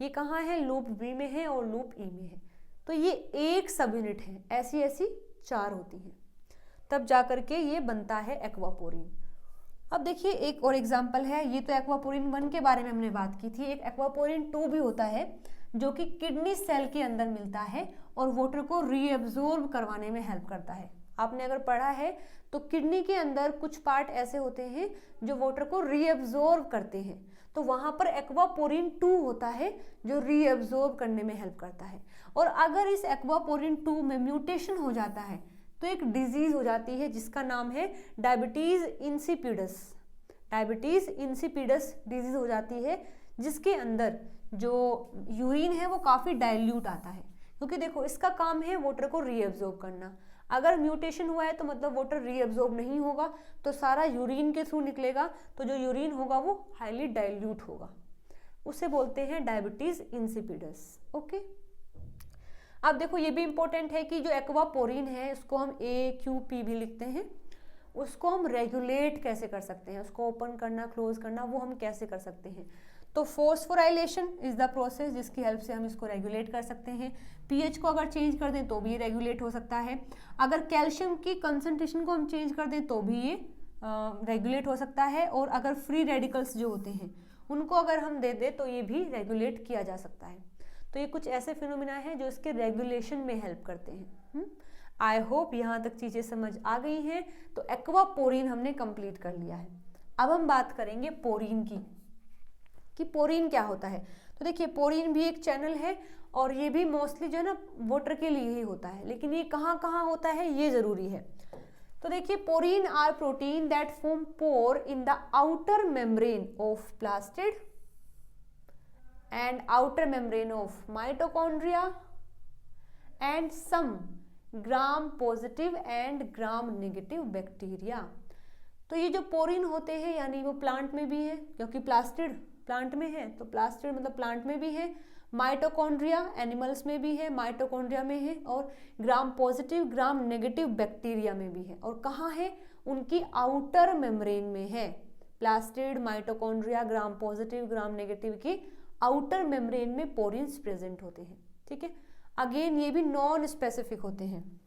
ये कहाँ है? लूप बी में है और लूप ई में है। तो ये एक सब यूनिट है, ऐसी ऐसी 4 होती हैं, तब जाकर के ये बनता है एक्वापोरिन। अब देखिए एक और एग्जाम्पल है, ये तो एक्वापोरिन 1 के बारे में हमने बात की थी। एक एक्वापोरिन 2 भी होता है जो कि किडनी सेल के अंदर मिलता है और वाटर को रीअब्जॉर्ब करवाने में हेल्प करता है। आपने अगर पढ़ा है तो किडनी के अंदर कुछ पार्ट ऐसे होते हैं जो वाटर को रीअब्जॉर्ब करते हैं, तो वहां पर एक्वापोरिन 2 होता है जो रीअब्जॉर्ब करने में हेल्प करता है। और अगर इस एक्वापोरिन 2 में म्यूटेशन हो जाता है तो एक डिजीज हो जाती है जिसका नाम है diabetes insipidus. Diabetes insipidus disease हो जाती है जिसके अंदर जो यूरिन है वो काफ़ी डाइल्यूट आता है, क्योंकि देखो इसका काम है वाटर को रीअब्जॉर्ब करना। अगर म्यूटेशन हुआ है तो मतलब वाटर रीअब्जॉर्ब नहीं होगा, तो सारा यूरिन के थ्रू निकलेगा, तो जो यूरिन होगा वो हाईली डाइल्यूट होगा, उसे बोलते हैं डायबिटीज इंसिपिडस। ओके, अब देखो ये भी इंपॉर्टेंट है कि जो एक्वापोरिन है उसको हम AQP भी लिखते हैं, उसको हम रेगुलेट कैसे कर सकते हैं, उसको ओपन करना क्लोज करना वो हम कैसे कर सकते हैं। तो फॉस्फोराइलेशन इज द प्रोसेस जिसकी हेल्प से हम इसको रेगुलेट कर सकते हैं। पीएच को अगर चेंज कर दें तो भी ये रेगुलेट हो सकता है। अगर कैल्शियम की कंसंट्रेशन को हम चेंज कर दें तो भी ये रेगुलेट हो सकता है। और अगर फ्री रेडिकल्स जो होते हैं उनको अगर हम दे दें तो ये भी रेगुलेट किया जा सकता है। तो ये कुछ ऐसे फिनोमिना हैं जो इसके रेगुलेशन में हेल्प करते हैं। आई होप यहाँ तक चीज़ें समझ आ गई हैं। तो एक्वापोरिन हमने कंप्लीट कर लिया है। अब हम बात करेंगे पोरिन की, कि पोरिन क्या होता है। तो देखिए पोरिन भी एक चैनल है और ये भी मोस्टली जो है ना वाटर के लिए ही होता है, लेकिन ये कहाँ कहाँ होता है ये जरूरी है। तो देखिए porin are protein that form pore in the outer membrane of plastid and outer membrane of mitochondria and some gram positive and gram negative bacteria। तो ये जो पोरिन होते हैं यानी वो प्लांट में भी है, क्योंकि प्लास्टिड प्लांट में है तो प्लास्टिड मतलब प्लांट में भी है, माइटोकॉन्ड्रिया एनिमल्स में भी है, माइटोकॉन्ड्रिया में है, और gram positive gram negative bacteria में भी है। और कहाँ है? उनकी आउटर मेम्ब्रेन में है। Plastid, mitochondria, gram positive gram negative की आउटर मेम्ब्रेन में पोरिन्स प्रेजेंट होते हैं। ठीक है, अगेन ये भी नॉन स्पेसिफिक होते हैं।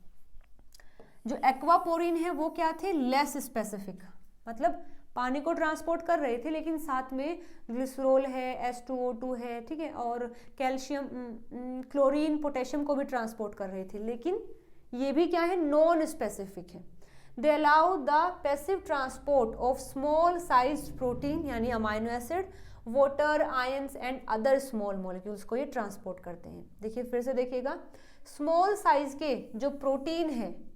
जो एक्वापोरिन है वो क्या थे, लेस स्पेसिफिक, मतलब पानी को ट्रांसपोर्ट कर रहे थे लेकिन साथ में ग्लिसरॉल है, H2O2 है, ठीक है, और कैल्शियम, क्लोरीन, पोटेशियम को भी ट्रांसपोर्ट कर रहे थे, लेकिन ये भी क्या है, नॉन स्पेसिफिक है। They allow the passive transport of small size protein यानी amino acid, water, ions and other small molecules को ये ट्रांसपोर्ट करते हैं। देखिए फिर से देखिएगा, स्मॉल साइज के जो प्रोटीन है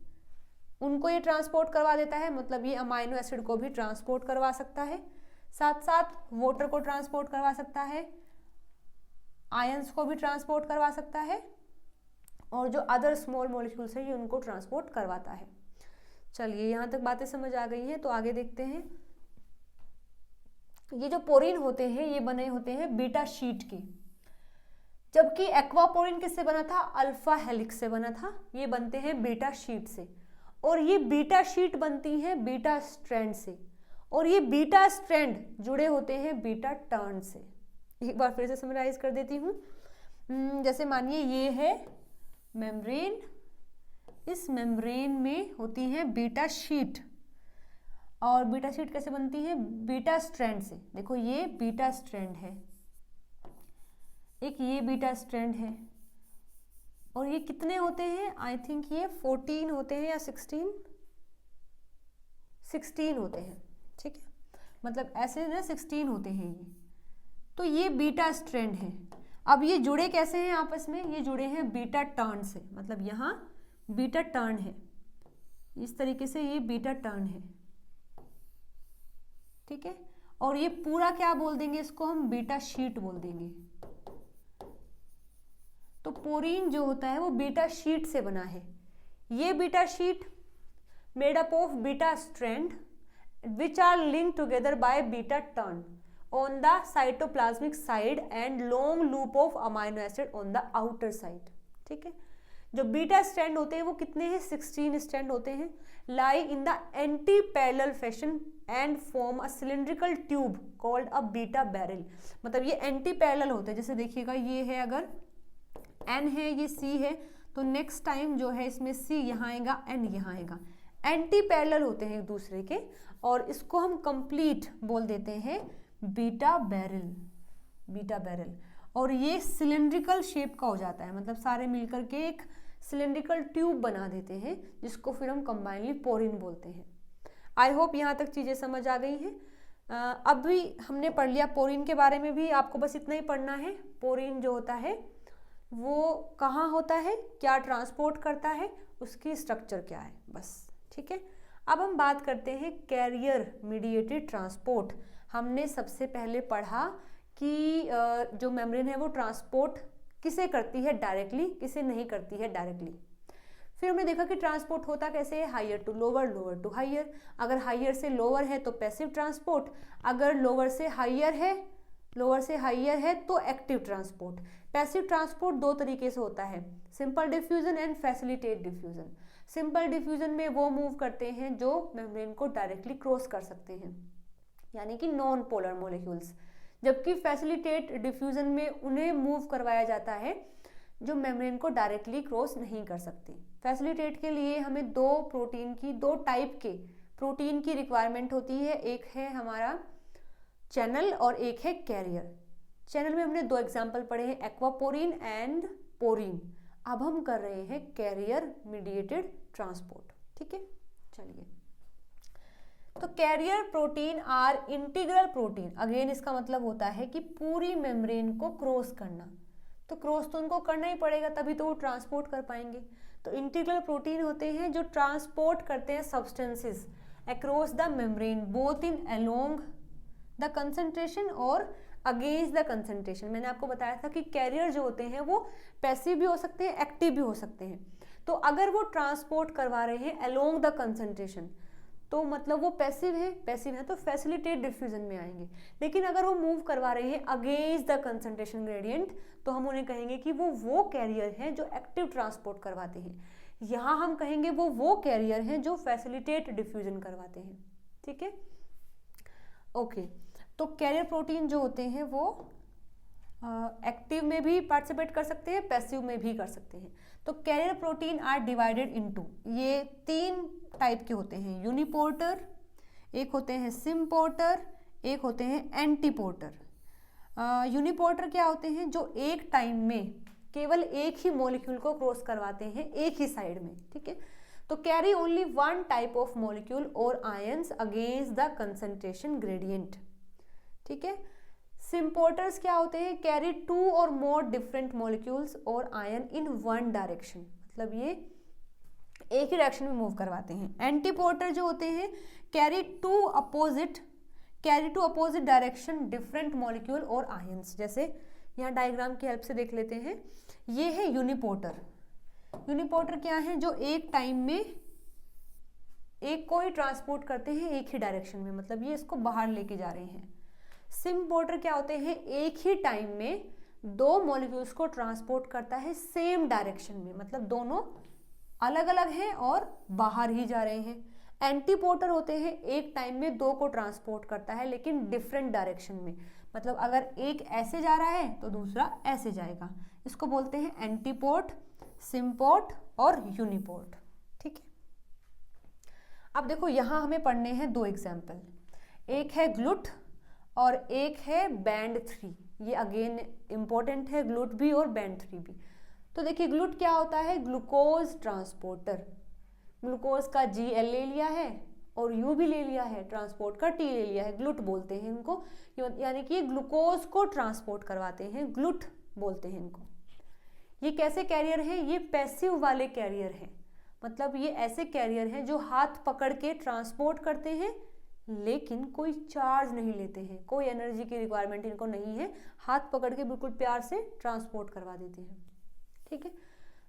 उनको ये ट्रांसपोर्ट करवा देता है, मतलब ये अमाइनो एसिड को भी ट्रांसपोर्ट करवा सकता है, साथ साथ वाटर को ट्रांसपोर्ट करवा सकता है, आयंस को भी ट्रांसपोर्ट करवा सकता है, और जो अदर स्मॉल मॉलिक्यूल्स है ये उनको ट्रांसपोर्ट करवाता है। चलिए यहाँ तक बातें समझ आ गई हैं, तो आगे देखते हैं। ये जो पोरिन होते हैं ये बने होते हैं बीटा शीट के, जबकि एक्वापोरिन किससे बना था, अल्फा हेलिक्स से बना था, ये बनते हैं बीटा शीट से, और ये बीटा शीट बनती है बीटा स्ट्रैंड से, और ये बीटा स्ट्रैंड जुड़े होते हैं बीटा टर्न से। एक बार फिर से समराइज कर देती हूँ। जैसे मानिए ये है मेम्ब्रेन, इस मेम्ब्रेन में होती है बीटा शीट, और बीटा शीट कैसे बनती है, बीटा स्ट्रैंड से। देखो ये बीटा स्ट्रैंड है, एक ये बीटा स्ट्रैंड है, और ये कितने होते हैं, आई थिंक ये 14 होते हैं या 16 होते हैं। ठीक है, मतलब ऐसे ना 16 होते हैं ये, तो ये बीटा स्ट्रैंड है। अब ये जुड़े कैसे हैं आपस में, ये जुड़े हैं बीटा टर्न से, मतलब यहाँ बीटा टर्न है, इस तरीके से ये बीटा टर्न है। ठीक है, और ये पूरा क्या बोल देंगे, इसको हम बीटा शीट बोल देंगे। तो पोरिन जो होता है वो बीटा शीट से बना है। ये beta sheet made up of beta strand which are linked together by beta turn on the cytoplasmic side and long loop of amino acid on the outer side. ठीक है, जो बीटा स्ट्रैंड होते हैं वो कितने हैं, 16 स्ट्रैंड होते हैं, lie in the anti parallel fashion and form a cylindrical tube called a beta barrel. मतलब ये एंटी पैरेलल होते हैं, जैसे देखिएगा ये है, अगर N है, ये C है, तो नेक्स्ट टाइम जो है इसमें C यहाँ आएगा, N यहाँ आएगा, एंटी पैरेलल होते हैं एक दूसरे के, और इसको हम कंप्लीट बोल देते हैं बीटा बैरल, बीटा बैरल। और ये सिलिंड्रिकल शेप का हो जाता है, मतलब सारे मिलकर के एक सिलिंड्रिकल ट्यूब बना देते हैं, जिसको फिर हम कंबाइनली पोरिन बोलते हैं। आई होप यहाँ तक चीज़ें समझ आ गई हैं। अभी हमने पढ़ लिया पोरिन के बारे में भी, आपको बस इतना ही पढ़ना है, पोरिन जो होता है वो कहाँ होता है, क्या ट्रांसपोर्ट करता है, उसकी स्ट्रक्चर क्या है, बस। ठीक है, अब हम बात करते हैं कैरियर मीडिएटेड ट्रांसपोर्ट। हमने सबसे पहले पढ़ा कि जो मेम्ब्रेन है वो ट्रांसपोर्ट किसे करती है, डायरेक्टली, किसे नहीं करती है डायरेक्टली। फिर हमने देखा कि ट्रांसपोर्ट होता कैसे है, higher to lower, lower to higher. अगर हायर से लोअर है तो पैसिव ट्रांसपोर्ट, अगर लोअर से हायर है, लोअर से हायर है तो एक्टिव ट्रांसपोर्ट। पैसिव ट्रांसपोर्ट दो तरीके से होता है, simple diffusion and facilitate diffusion. Simple diffusion में वो मूव करते हैं जो मेम्ब्रेन को डायरेक्टली क्रॉस कर सकते हैं, यानी कि नॉन पोलर मॉलिक्यूल्स, जबकि फैसिलिटेट डिफ्यूजन में उन्हें मूव करवाया जाता है जो मेम्ब्रेन को डायरेक्टली क्रॉस नहीं कर सकते। फैसिलिटेट के लिए हमें दो टाइप के प्रोटीन की रिक्वायरमेंट होती है, एक है हमारा चैनल और एक है कैरियर। चैनल में हमने दो एग्जाम्पल पढ़े हैं, एक्वापोरिन एंड पोरिन। अब हम कर रहे हैं कैरियर मीडिएटेड ट्रांसपोर्ट। ठीक है, चलिए, तो carrier protein are integral protein. Again इसका मतलब होता है कि पूरी मेम्ब्रेन को क्रॉस करना, तो क्रॉस तो उनको करना ही पड़ेगा, तभी तो वो ट्रांसपोर्ट कर पाएंगे। तो इंटीग्रल प्रोटीन होते हैं जो ट्रांसपोर्ट करते हैं substances across the membrane, both in along the concentration और अगेंस्ट द कंसंट्रेशन। मैंने आपको बताया था कि कैरियर जो होते हैं वो पैसिव भी हो सकते हैं, एक्टिव भी हो सकते हैं। तो अगर वो ट्रांसपोर्ट करवा रहे हैं अलोंग द कंसंट्रेशन तो मतलब वो पैसिव है तो फैसिलिटेट डिफ्यूजन में आएंगे। लेकिन अगर वो मूव करवा रहे हैं अगेंस्ट द कंसंट्रेशन ग्रेडियंट तो हम उन्हें कहेंगे कि वो कैरियर हैं जो एक्टिव ट्रांसपोर्ट करवाते हैं। यहाँ हम कहेंगे वो कैरियर हैं जो फैसिलिटेट डिफ्यूजन करवाते हैं। ठीक है, ओके। तो कैरियर प्रोटीन जो होते हैं वो एक्टिव में भी पार्टिसिपेट कर सकते हैं, पैसिव में भी कर सकते हैं। तो carrier protein are divided into, ये 3 टाइप के होते हैं, यूनिपोर्टर, एक होते हैं सिम्पोर्टर, एक होते हैं एंटीपोर्टर। यूनिपोर्टर क्या होते हैं? जो एक टाइम में केवल एक ही मॉलिक्यूल को क्रॉस करवाते हैं एक ही साइड में, ठीक है। तो carry only one type of molecule और ions against the concentration gradient, ठीक है। सिम्पोर्टर्स क्या होते हैं? कैरी 2 और मोर डिफरेंट मॉलिक्यूल्स और आयन इन वन डायरेक्शन, मतलब ये एक ही डायरेक्शन में मूव करवाते हैं। एंटीपोर्टर जो होते हैं carry to opposite direction different molecule और आयंस। जैसे यहाँ डायग्राम की हेल्प से देख लेते हैं, ये है यूनिपोर्टर। यूनिपोर्टर क्या है? जो एक टाइम में एक को ही ट्रांसपोर्ट करते हैं एक ही डायरेक्शन में, मतलब ये इसको बाहर लेके जा रहे हैं। सिम्पोर्टर क्या होते हैं? एक ही टाइम में 2 मॉलिक्यूल्स को ट्रांसपोर्ट करता है सेम डायरेक्शन में, मतलब दोनों अलग अलग हैं और बाहर ही जा रहे हैं। एंटीपोर्टर होते हैं एक टाइम में 2 को ट्रांसपोर्ट करता है लेकिन डिफरेंट डायरेक्शन में, मतलब अगर एक ऐसे जा रहा है तो दूसरा ऐसे जाएगा। इसको बोलते हैं एंटीपोर्ट, सिम्पोर्ट और यूनिपोर्ट, ठीक है। अब देखो यहाँ हमें पढ़ने हैं 2 एग्जाम्पल, एक है ग्लूट और एक है बैंड 3। ये अगेन इंपॉर्टेंट है, ग्लूट भी और बैंड 3 भी। तो देखिए ग्लूट क्या होता है? Glucose transporter. ग्लूकोज का Gl ले लिया है और U भी ले लिया है, ट्रांसपोर्ट का T ले लिया है, ग्लूट बोलते हैं इनको, यानी कि ग्लूकोज को ट्रांसपोर्ट करवाते हैं, ग्लूट बोलते हैं इनको। ये कैसे कैरियर हैं? ये पैसिव वाले कैरियर हैं, मतलब ये ऐसे कैरियर हैं जो हाथ पकड़ के ट्रांसपोर्ट करते हैं लेकिन कोई चार्ज नहीं लेते हैं, कोई एनर्जी की रिक्वायरमेंट इनको नहीं है, हाथ पकड़ के बिल्कुल प्यार से ट्रांसपोर्ट करवा देते हैं, ठीक है।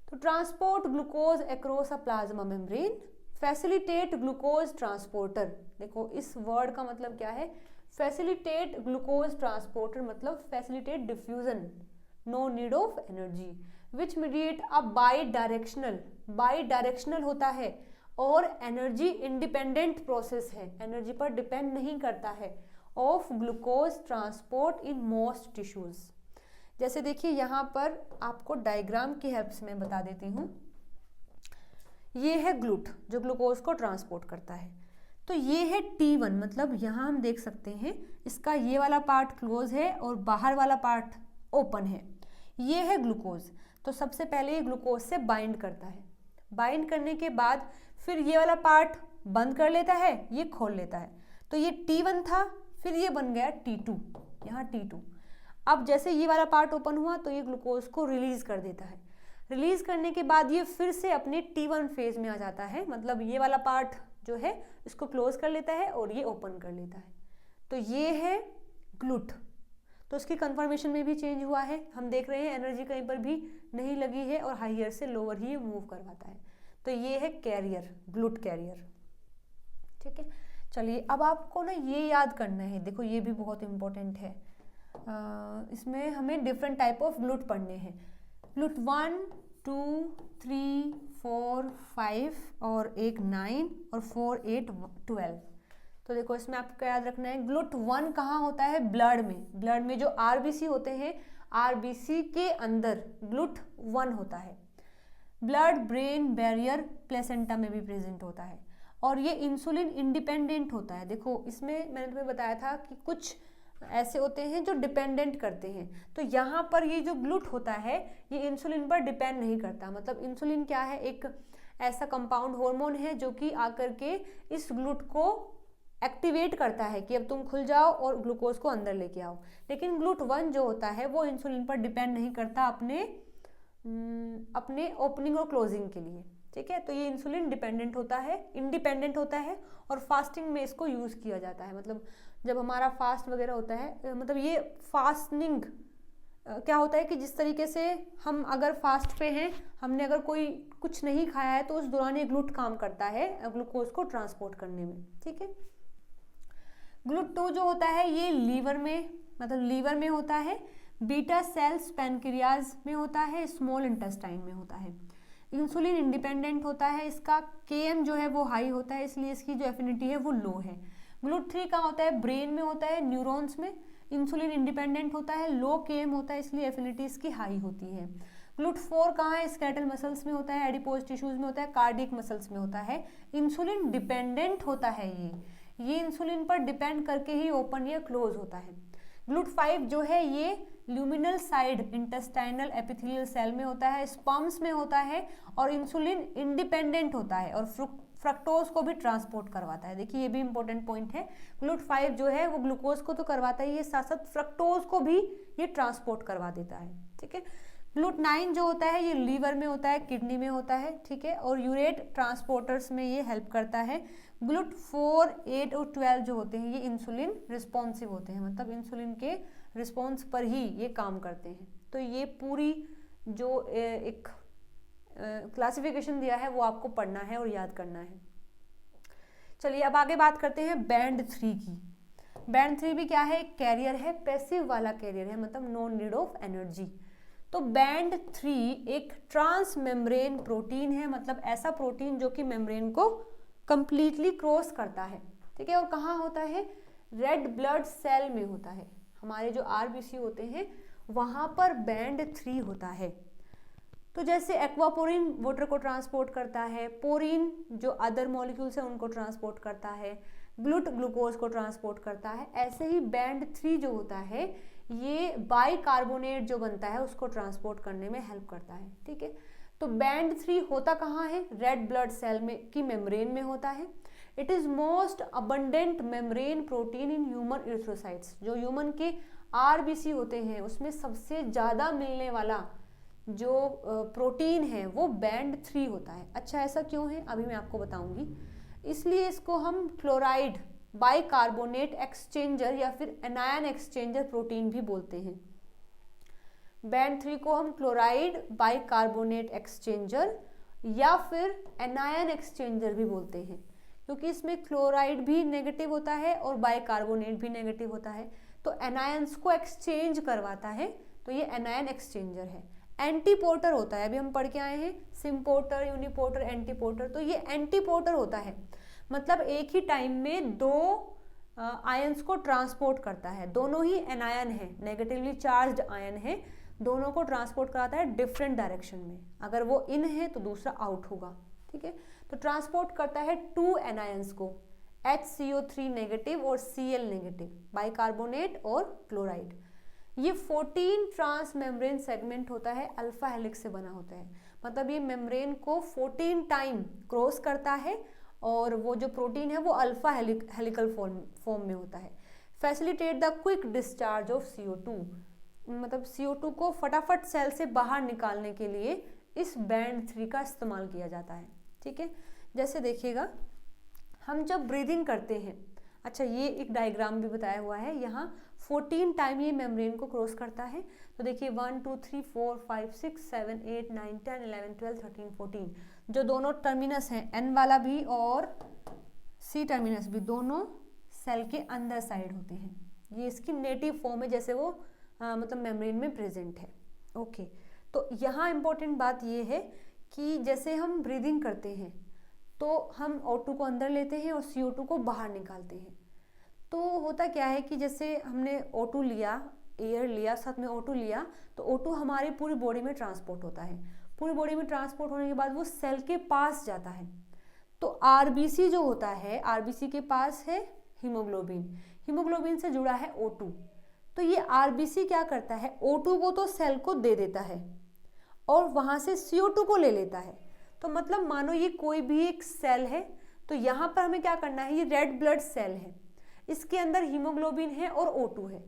तो transport glucose across a plasma membrane, facilitate glucose transporter. देखो इस वर्ड का मतलब क्या है? फैसिलिटेट ग्लूकोज ट्रांसपोर्टर मतलब facilitate diffusion, no need of energy, which mediate a bidirectional होता है और एनर्जी इंडिपेंडेंट प्रोसेस है, एनर्जी पर डिपेंड नहीं करता है, of glucose transport in most tissues. जैसे देखिए यहाँ पर आपको डायग्राम की हेल्प से मैं बता देती हूँ, ये है ग्लूट जो ग्लूकोज को ट्रांसपोर्ट करता है, तो ये है T1, मतलब यहाँ हम देख सकते हैं इसका ये वाला पार्ट क्लोज है और बाहर वाला पार्ट ओपन है। ये है ग्लूकोज, तो सबसे पहले ये ग्लूकोज से बाइंड करता है, बाइंड करने के बाद फिर ये वाला पार्ट बंद कर लेता है, ये खोल लेता है, तो ये T1 था, फिर ये बन गया T2, यहाँ T2। अब जैसे ये वाला पार्ट ओपन हुआ तो ये ग्लूकोज को रिलीज कर देता है, रिलीज करने के बाद ये फिर से अपने T1 फेज में आ जाता है, मतलब ये वाला पार्ट जो है इसको क्लोज कर लेता है और ये ओपन कर लेता है, तो ये है ग्लूट। तो इसकी कन्फर्मेशन में भी चेंज हुआ है, हम देख रहे हैं एनर्जी कहीं पर भी नहीं लगी है और हायर से लोअर ही मूव करवाता है, तो ये है कैरियर, ग्लूट कैरियर, ठीक है। चलिए अब आपको ना ये याद करना है, देखो ये भी बहुत इंपॉर्टेंट है, इसमें हमें डिफरेंट टाइप ऑफ ग्लूट पढ़ने हैं। ग्लूट 1, 2, 3, 4, 5 और एक 9 और 4, 8, 12। तो देखो इसमें आपको क्या याद रखना है, ग्लूट 1 कहाँ होता है? ब्लड में जो RBC होते हैं, RBC के अंदर ग्लूट 1 होता है। ब्लड ब्रेन बैरियर प्लेसेंटा में भी प्रेजेंट होता है और ये इंसुलिन इंडिपेंडेंट होता है। देखो इसमें मैंने तुम्हें बताया था कि कुछ ऐसे होते हैं जो डिपेंडेंट करते हैं, तो यहाँ पर ये जो ग्लूट होता है ये इंसुलिन पर डिपेंड नहीं करता, मतलब इंसुलिन क्या है? एक ऐसा कंपाउंड हार्मोन है जो कि आकर के इस ग्लूट को एक्टिवेट करता है कि अब तुम खुल जाओ और ग्लूकोज को अंदर लेके आओ। लेकिन ग्लूट 1 जो होता है वो इंसुलिन पर डिपेंड नहीं करता अपने ओपनिंग और क्लोजिंग के लिए, ठीक है। तो ये इंसुलिन इंडिपेंडेंट होता है और फास्टिंग में इसको यूज़ किया जाता है, मतलब जब हमारा फास्ट वगैरह होता है, मतलब ये फास्टिंग क्या होता है कि जिस तरीके से हम अगर फास्ट पे हैं, हमने अगर कोई कुछ नहीं खाया है तो उस दौरान ये ग्लूट काम करता है ग्लूकोज को ट्रांसपोर्ट करने में, ठीक है। ग्लूट 2 जो होता है ये लीवर में होता है, बीटा सेल्स पैनक्रियाज में होता है, स्मॉल इंटेस्टाइन में होता है। इंसुलिन इंडिपेंडेंट होता है, इसका Km जो है वो हाई होता है, इसलिए इसकी जो एफिनिटी है वो लो है। ग्लूट 3 कहाँ होता है? ब्रेन में होता है, न्यूरॉन्स में। इंसुलिन इंडिपेंडेंट होता है, लो केएम होता है, इसलिए एफिनिटी इसकी हाई होती है। GLUT4 कहाँ है? स्केलेटल मसल्स में होता है, एडिपोज टिश्यूज में होता है, कार्डियक मसल्स में होता है। इंसुलिन डिपेंडेंट होता है ये इंसुलिन पर डिपेंड करके ही ओपन या क्लोज होता है। GLUT5 जो है ये luminal side intestinal epithelial cell में होता है, स्पर्म्स में होता है और इंसुलिन इंडिपेंडेंट होता है और फ्रक्टोज को भी ट्रांसपोर्ट करवाता है। देखिए ये भी इंपॉर्टेंट पॉइंट है। GLUT5 जो है वो ग्लूकोज को तो करवाता ही है, साथ साथ फ्रक्टोज को भी ये ट्रांसपोर्ट करवा देता है। ठीक है। GLUT9 जो होता है ये लीवर में होता है, किडनी में होता है। ठीक है। और यूरेट ट्रांसपोर्टर्स में ये हेल्प करता है। GLUT4, 8 और 12 जो होते हैं ये इंसुलिन रिस्पॉन्सिव होते हैं, मतलब इंसुलिन के रिस्पॉन्स पर ही ये काम करते हैं। तो ये पूरी जो एक क्लासिफिकेशन दिया है वो आपको पढ़ना है और याद करना है। चलिए अब आगे बात करते हैं बैंड 3 की। बैंड 3 भी क्या है? एक कैरियर है, पैसिव वाला कैरियर है, मतलब नो नीड ऑफ एनर्जी। तो बैंड 3 एक ट्रांस मेम्ब्रेन प्रोटीन है, मतलब ऐसा प्रोटीन जो कि मेम्ब्रेन को कंप्लीटली क्रॉस करता है। ठीक है। और कहाँ होता है? रेड ब्लड सेल में होता है। हमारे जो आरबीसी होते हैं वहां पर बैंड 3 होता है। तो जैसे एक्वापोरिन वाटर को ट्रांसपोर्ट करता है, पोरिन जो अदर मॉलिक्यूल्स है उनको ट्रांसपोर्ट करता है, ग्लूट ग्लूकोज को ट्रांसपोर्ट करता है, ऐसे ही बैंड 3 जो होता है ये बाइकार्बोनेट जो बनता है उसको ट्रांसपोर्ट करने में हेल्प करता है। ठीक है। तो बैंड 3 होता कहाँ है? रेड ब्लड सेल में की मेम्ब्रेन में होता है। It is most abundant membrane protein in human erythrocytes. जो ह्यूमन के आरबीसी होते हैं उसमें सबसे ज्यादा मिलने वाला जो प्रोटीन है वो बैंड 3 होता है। अच्छा ऐसा क्यों है? अभी मैं आपको बताऊंगी। इसलिए इसको हम क्लोराइड बाइकार्बोनेट एक्सचेंजर या फिर एनायन एक्सचेंजर प्रोटीन भी बोलते हैं। बैंड 3 को हम क्लोराइड बाइकार्बोनेट एक्सचेंजर या फिर एनायन एक्सचेंजर भी बोलते हैं, क्योंकि इसमें क्लोराइड भी नेगेटिव होता है और बाइकार्बोनेट भी नेगेटिव होता है, तो एनायंस को एक्सचेंज करवाता है, तो ये एनायन एक्सचेंजर है। एंटीपोर्टर होता है, अभी हम पढ़ के आए हैं सिम्पोर्टर, यूनिपोर्टर, एंटीपोर्टर, तो ये एंटीपोर्टर होता है, मतलब एक ही टाइम में दो आयंस को ट्रांसपोर्ट करता है। दोनों ही एनायन है, नेगेटिवली चार्ज्ड आयन है, दोनों को ट्रांसपोर्ट कराता है डिफरेंट डायरेक्शन में। अगर वो इन है तो दूसरा आउट होगा। ठीक है। तो ट्रांसपोर्ट करता है 2 एनायंस को, HCO3 नेगेटिव और Cl नेगेटिव, बाइकार्बोनेट और क्लोराइड। ये 14 ट्रांस मेम्ब्रेन सेगमेंट होता है, अल्फा हेलिक्स से बना होता है, मतलब ये मेम्ब्रेन को 14 टाइम क्रॉस करता है और वो जो प्रोटीन है वो अल्फा हेलिकल फॉर्म में होता है। Facilitate the quick discharge of CO2, मतलब CO2 को फटाफट सेल से बाहर निकालने के लिए इस बैंड 3 का इस्तेमाल किया जाता है। ठीक है। जैसे देखिएगा हम जब ब्रीदिंग करते हैं, अच्छा ये एक डायग्राम भी बताया हुआ है, यहाँ 14 टाइम ये मेम्ब्रेन को क्रॉस करता है। तो देखिए 1 2 3 4 5 6 7 8 9 10 11 12 13 14, जो दोनों टर्मिनस हैं, N वाला भी और C टर्मिनस भी, दोनों सेल के अंदर साइड होते हैं। ये इसकी नेटिव फॉर्म है, जैसे वो मतलब मेम्ब्रेन में प्रेजेंट है। ओके। तो यहाँ इंपॉर्टेंट बात ये है कि जैसे हम ब्रीदिंग करते हैं तो हम O2 को अंदर लेते हैं और CO2 को बाहर निकालते हैं। तो होता क्या है कि जैसे हमने O2 लिया, एयर लिया, साथ में O2 लिया, तो O2 हमारी पूरी बॉडी में ट्रांसपोर्ट होता है। पूरी बॉडी में ट्रांसपोर्ट होने के बाद वो सेल के पास जाता है। तो RBC जो होता है, RBC के पास है हीमोग्लोबिन, हीमोग्लोबिन से जुड़ा है O2। तो ये RBC क्या करता है, O2 को तो सेल को दे देता है और वहां से CO2 को ले लेता है। तो मतलब मानो ये कोई भी एक सेल है, तो यहाँ पर हमें क्या करना है, ये रेड ब्लड सेल है, इसके अंदर हीमोग्लोबिन है और O2 है,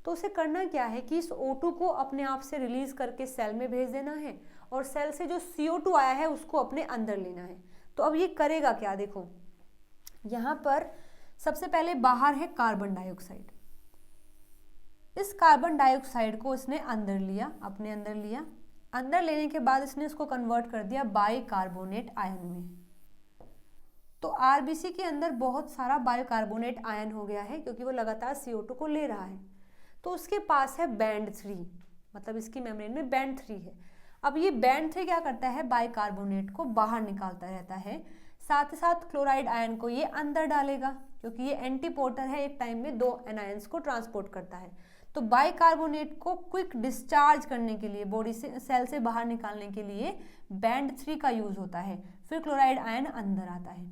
तो उसे करना क्या है कि इस O2 को अपने आप से रिलीज करके सेल में भेज देना है और सेल से जो CO2 आया है उसको अपने अंदर लेना है। तो अब ये करेगा क्या, देखो यहाँ पर सबसे पहले बाहर है कार्बन डाइऑक्साइड, इस कार्बन डाइऑक्साइड को इसने अंदर लिया, अपने अंदर लिया, अंदर लेने के बाद इसने इसको कन्वर्ट कर दिया बाइकार्बोनेट आयन में। तो आरबीसी के अंदर बहुत सारा बाइकार्बोनेट आयन हो गया है, क्योंकि वो लगातार CO2 को ले रहा है। तो उसके पास है बैंड 3, मतलब इसकी मेम्ब्रेन में बैंड 3 है। अब ये बैंड 3 क्या करता है, बाइकार्बोनेट को बाहर निकालता रहता है, साथ ही साथ क्लोराइड आयन को ये अंदर डालेगा, क्योंकि ये एंटीपोर्टर है, एक टाइम में 2 एनायंस को ट्रांसपोर्ट करता है। तो बाइकार्बोनेट को क्विक डिस्चार्ज करने के लिए, बॉडी से सेल से बाहर निकालने के लिए बैंड 3 का यूज होता है। फिर क्लोराइड आयन अंदर आता है।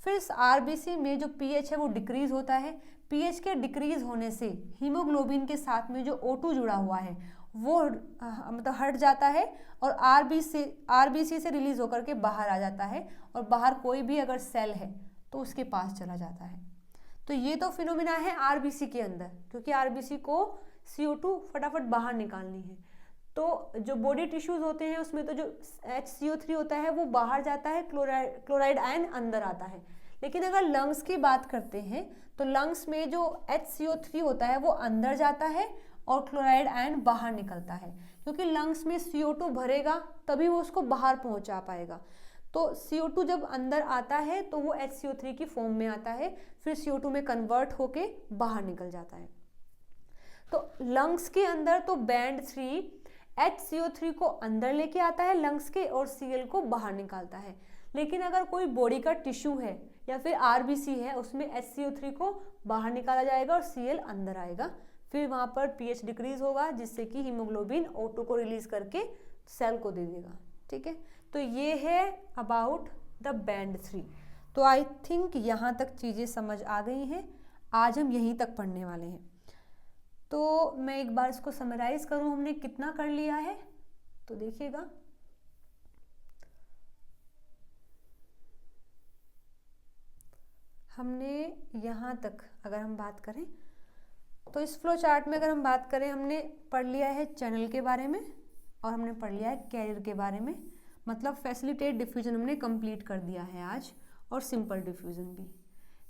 फिर इस आरबीसी में जो पीएच है वो डिक्रीज होता है। पीएच के डिक्रीज होने से हीमोग्लोबिन के साथ में जो O2 जुड़ा हुआ है वो मतलब हट जाता है और आरबीसी से रिलीज होकर के बाहर आ जाता है, और बाहर कोई भी अगर सेल है तो उसके पास चला जाता है। तो ये तो फिनोमिना है आरबीसी के अंदर, क्योंकि आरबीसी को CO2 फटाफट बाहर निकालनी है। तो जो बॉडी टिश्यूज होते हैं उसमें तो जो HCO3 होता है वो बाहर जाता है, क्लोराइड आयन अंदर आता है। लेकिन अगर लंग्स की बात करते हैं तो लंग्स में जो HCO3 होता है वो अंदर जाता है और क्लोराइड आयन बाहर निकलता है, क्योंकि लंग्स में CO2 भरेगा तभी वो उसको बाहर पहुंचा पाएगा। तो CO2 जब अंदर आता है तो वो HCO3 की फॉर्म में आता है, फिर CO2 में कन्वर्ट होके बाहर निकल जाता है। तो लंग्स के अंदर तो बैंड 3 HCO3 को अंदर लेके आता है लंग्स के और Cl को बाहर निकालता है। लेकिन अगर कोई बॉडी का टिश्यू है या फिर आरबीसी है, उसमें HCO3 को बाहर निकाला जाएगा और Cl अंदर आएगा। फिर वहाँ पर पीएच डिक्रीज होगा, जिससे कि हीमोग्लोबिन O2 को रिलीज करके सेल को दे देगा। ठीक है, तो ये है अबाउट द बैंड 3। तो आई थिंक यहाँ तक चीज़ें समझ आ गई हैं। आज हम यहीं तक पढ़ने वाले हैं। तो मैं एक बार इसको समराइज करूँ, हमने कितना कर लिया है तो देखिएगा। हमने यहाँ तक अगर हम बात करें तो इस फ्लो चार्ट में अगर हम बात करें, हमने पढ़ लिया है चैनल के बारे में और हमने पढ़ लिया है कैरियर के बारे में, मतलब फैसिलिटेट डिफ्यूजन हमने कंप्लीट कर दिया है आज, और सिंपल डिफ्यूजन भी।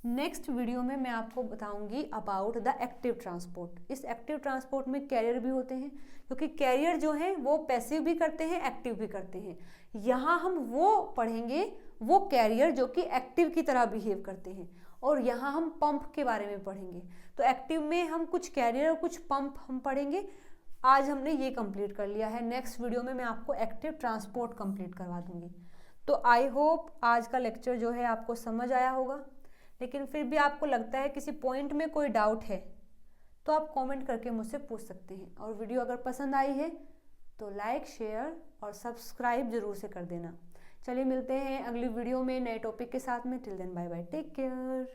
नेक्स्ट वीडियो में मैं आपको बताऊंगी अबाउट द एक्टिव ट्रांसपोर्ट। इस एक्टिव ट्रांसपोर्ट में कैरियर भी होते हैं, क्योंकि कैरियर जो है वो पैसिव भी करते हैं, एक्टिव भी करते हैं। यहाँ हम वो पढ़ेंगे वो कैरियर जो कि एक्टिव की तरह बिहेव करते हैं, और यहाँ हम पंप के बारे में पढ़ेंगे। तो एक्टिव में हम कुछ कैरियर और कुछ पंप हम पढ़ेंगे। आज हमने ये कंप्लीट कर लिया है। नेक्स्ट वीडियो में मैं आपको एक्टिव ट्रांसपोर्ट कंप्लीट करवा दूंगी। तो आई होप आज का लेक्चर जो है आपको समझ आया होगा। लेकिन फिर भी आपको लगता है किसी पॉइंट में कोई डाउट है तो आप कमेंट करके मुझसे पूछ सकते हैं। और वीडियो अगर पसंद आई है तो लाइक, शेयर और सब्सक्राइब जरूर से कर देना। चलिए मिलते हैं अगली वीडियो में नए टॉपिक के साथ में। Till then bye bye, take care.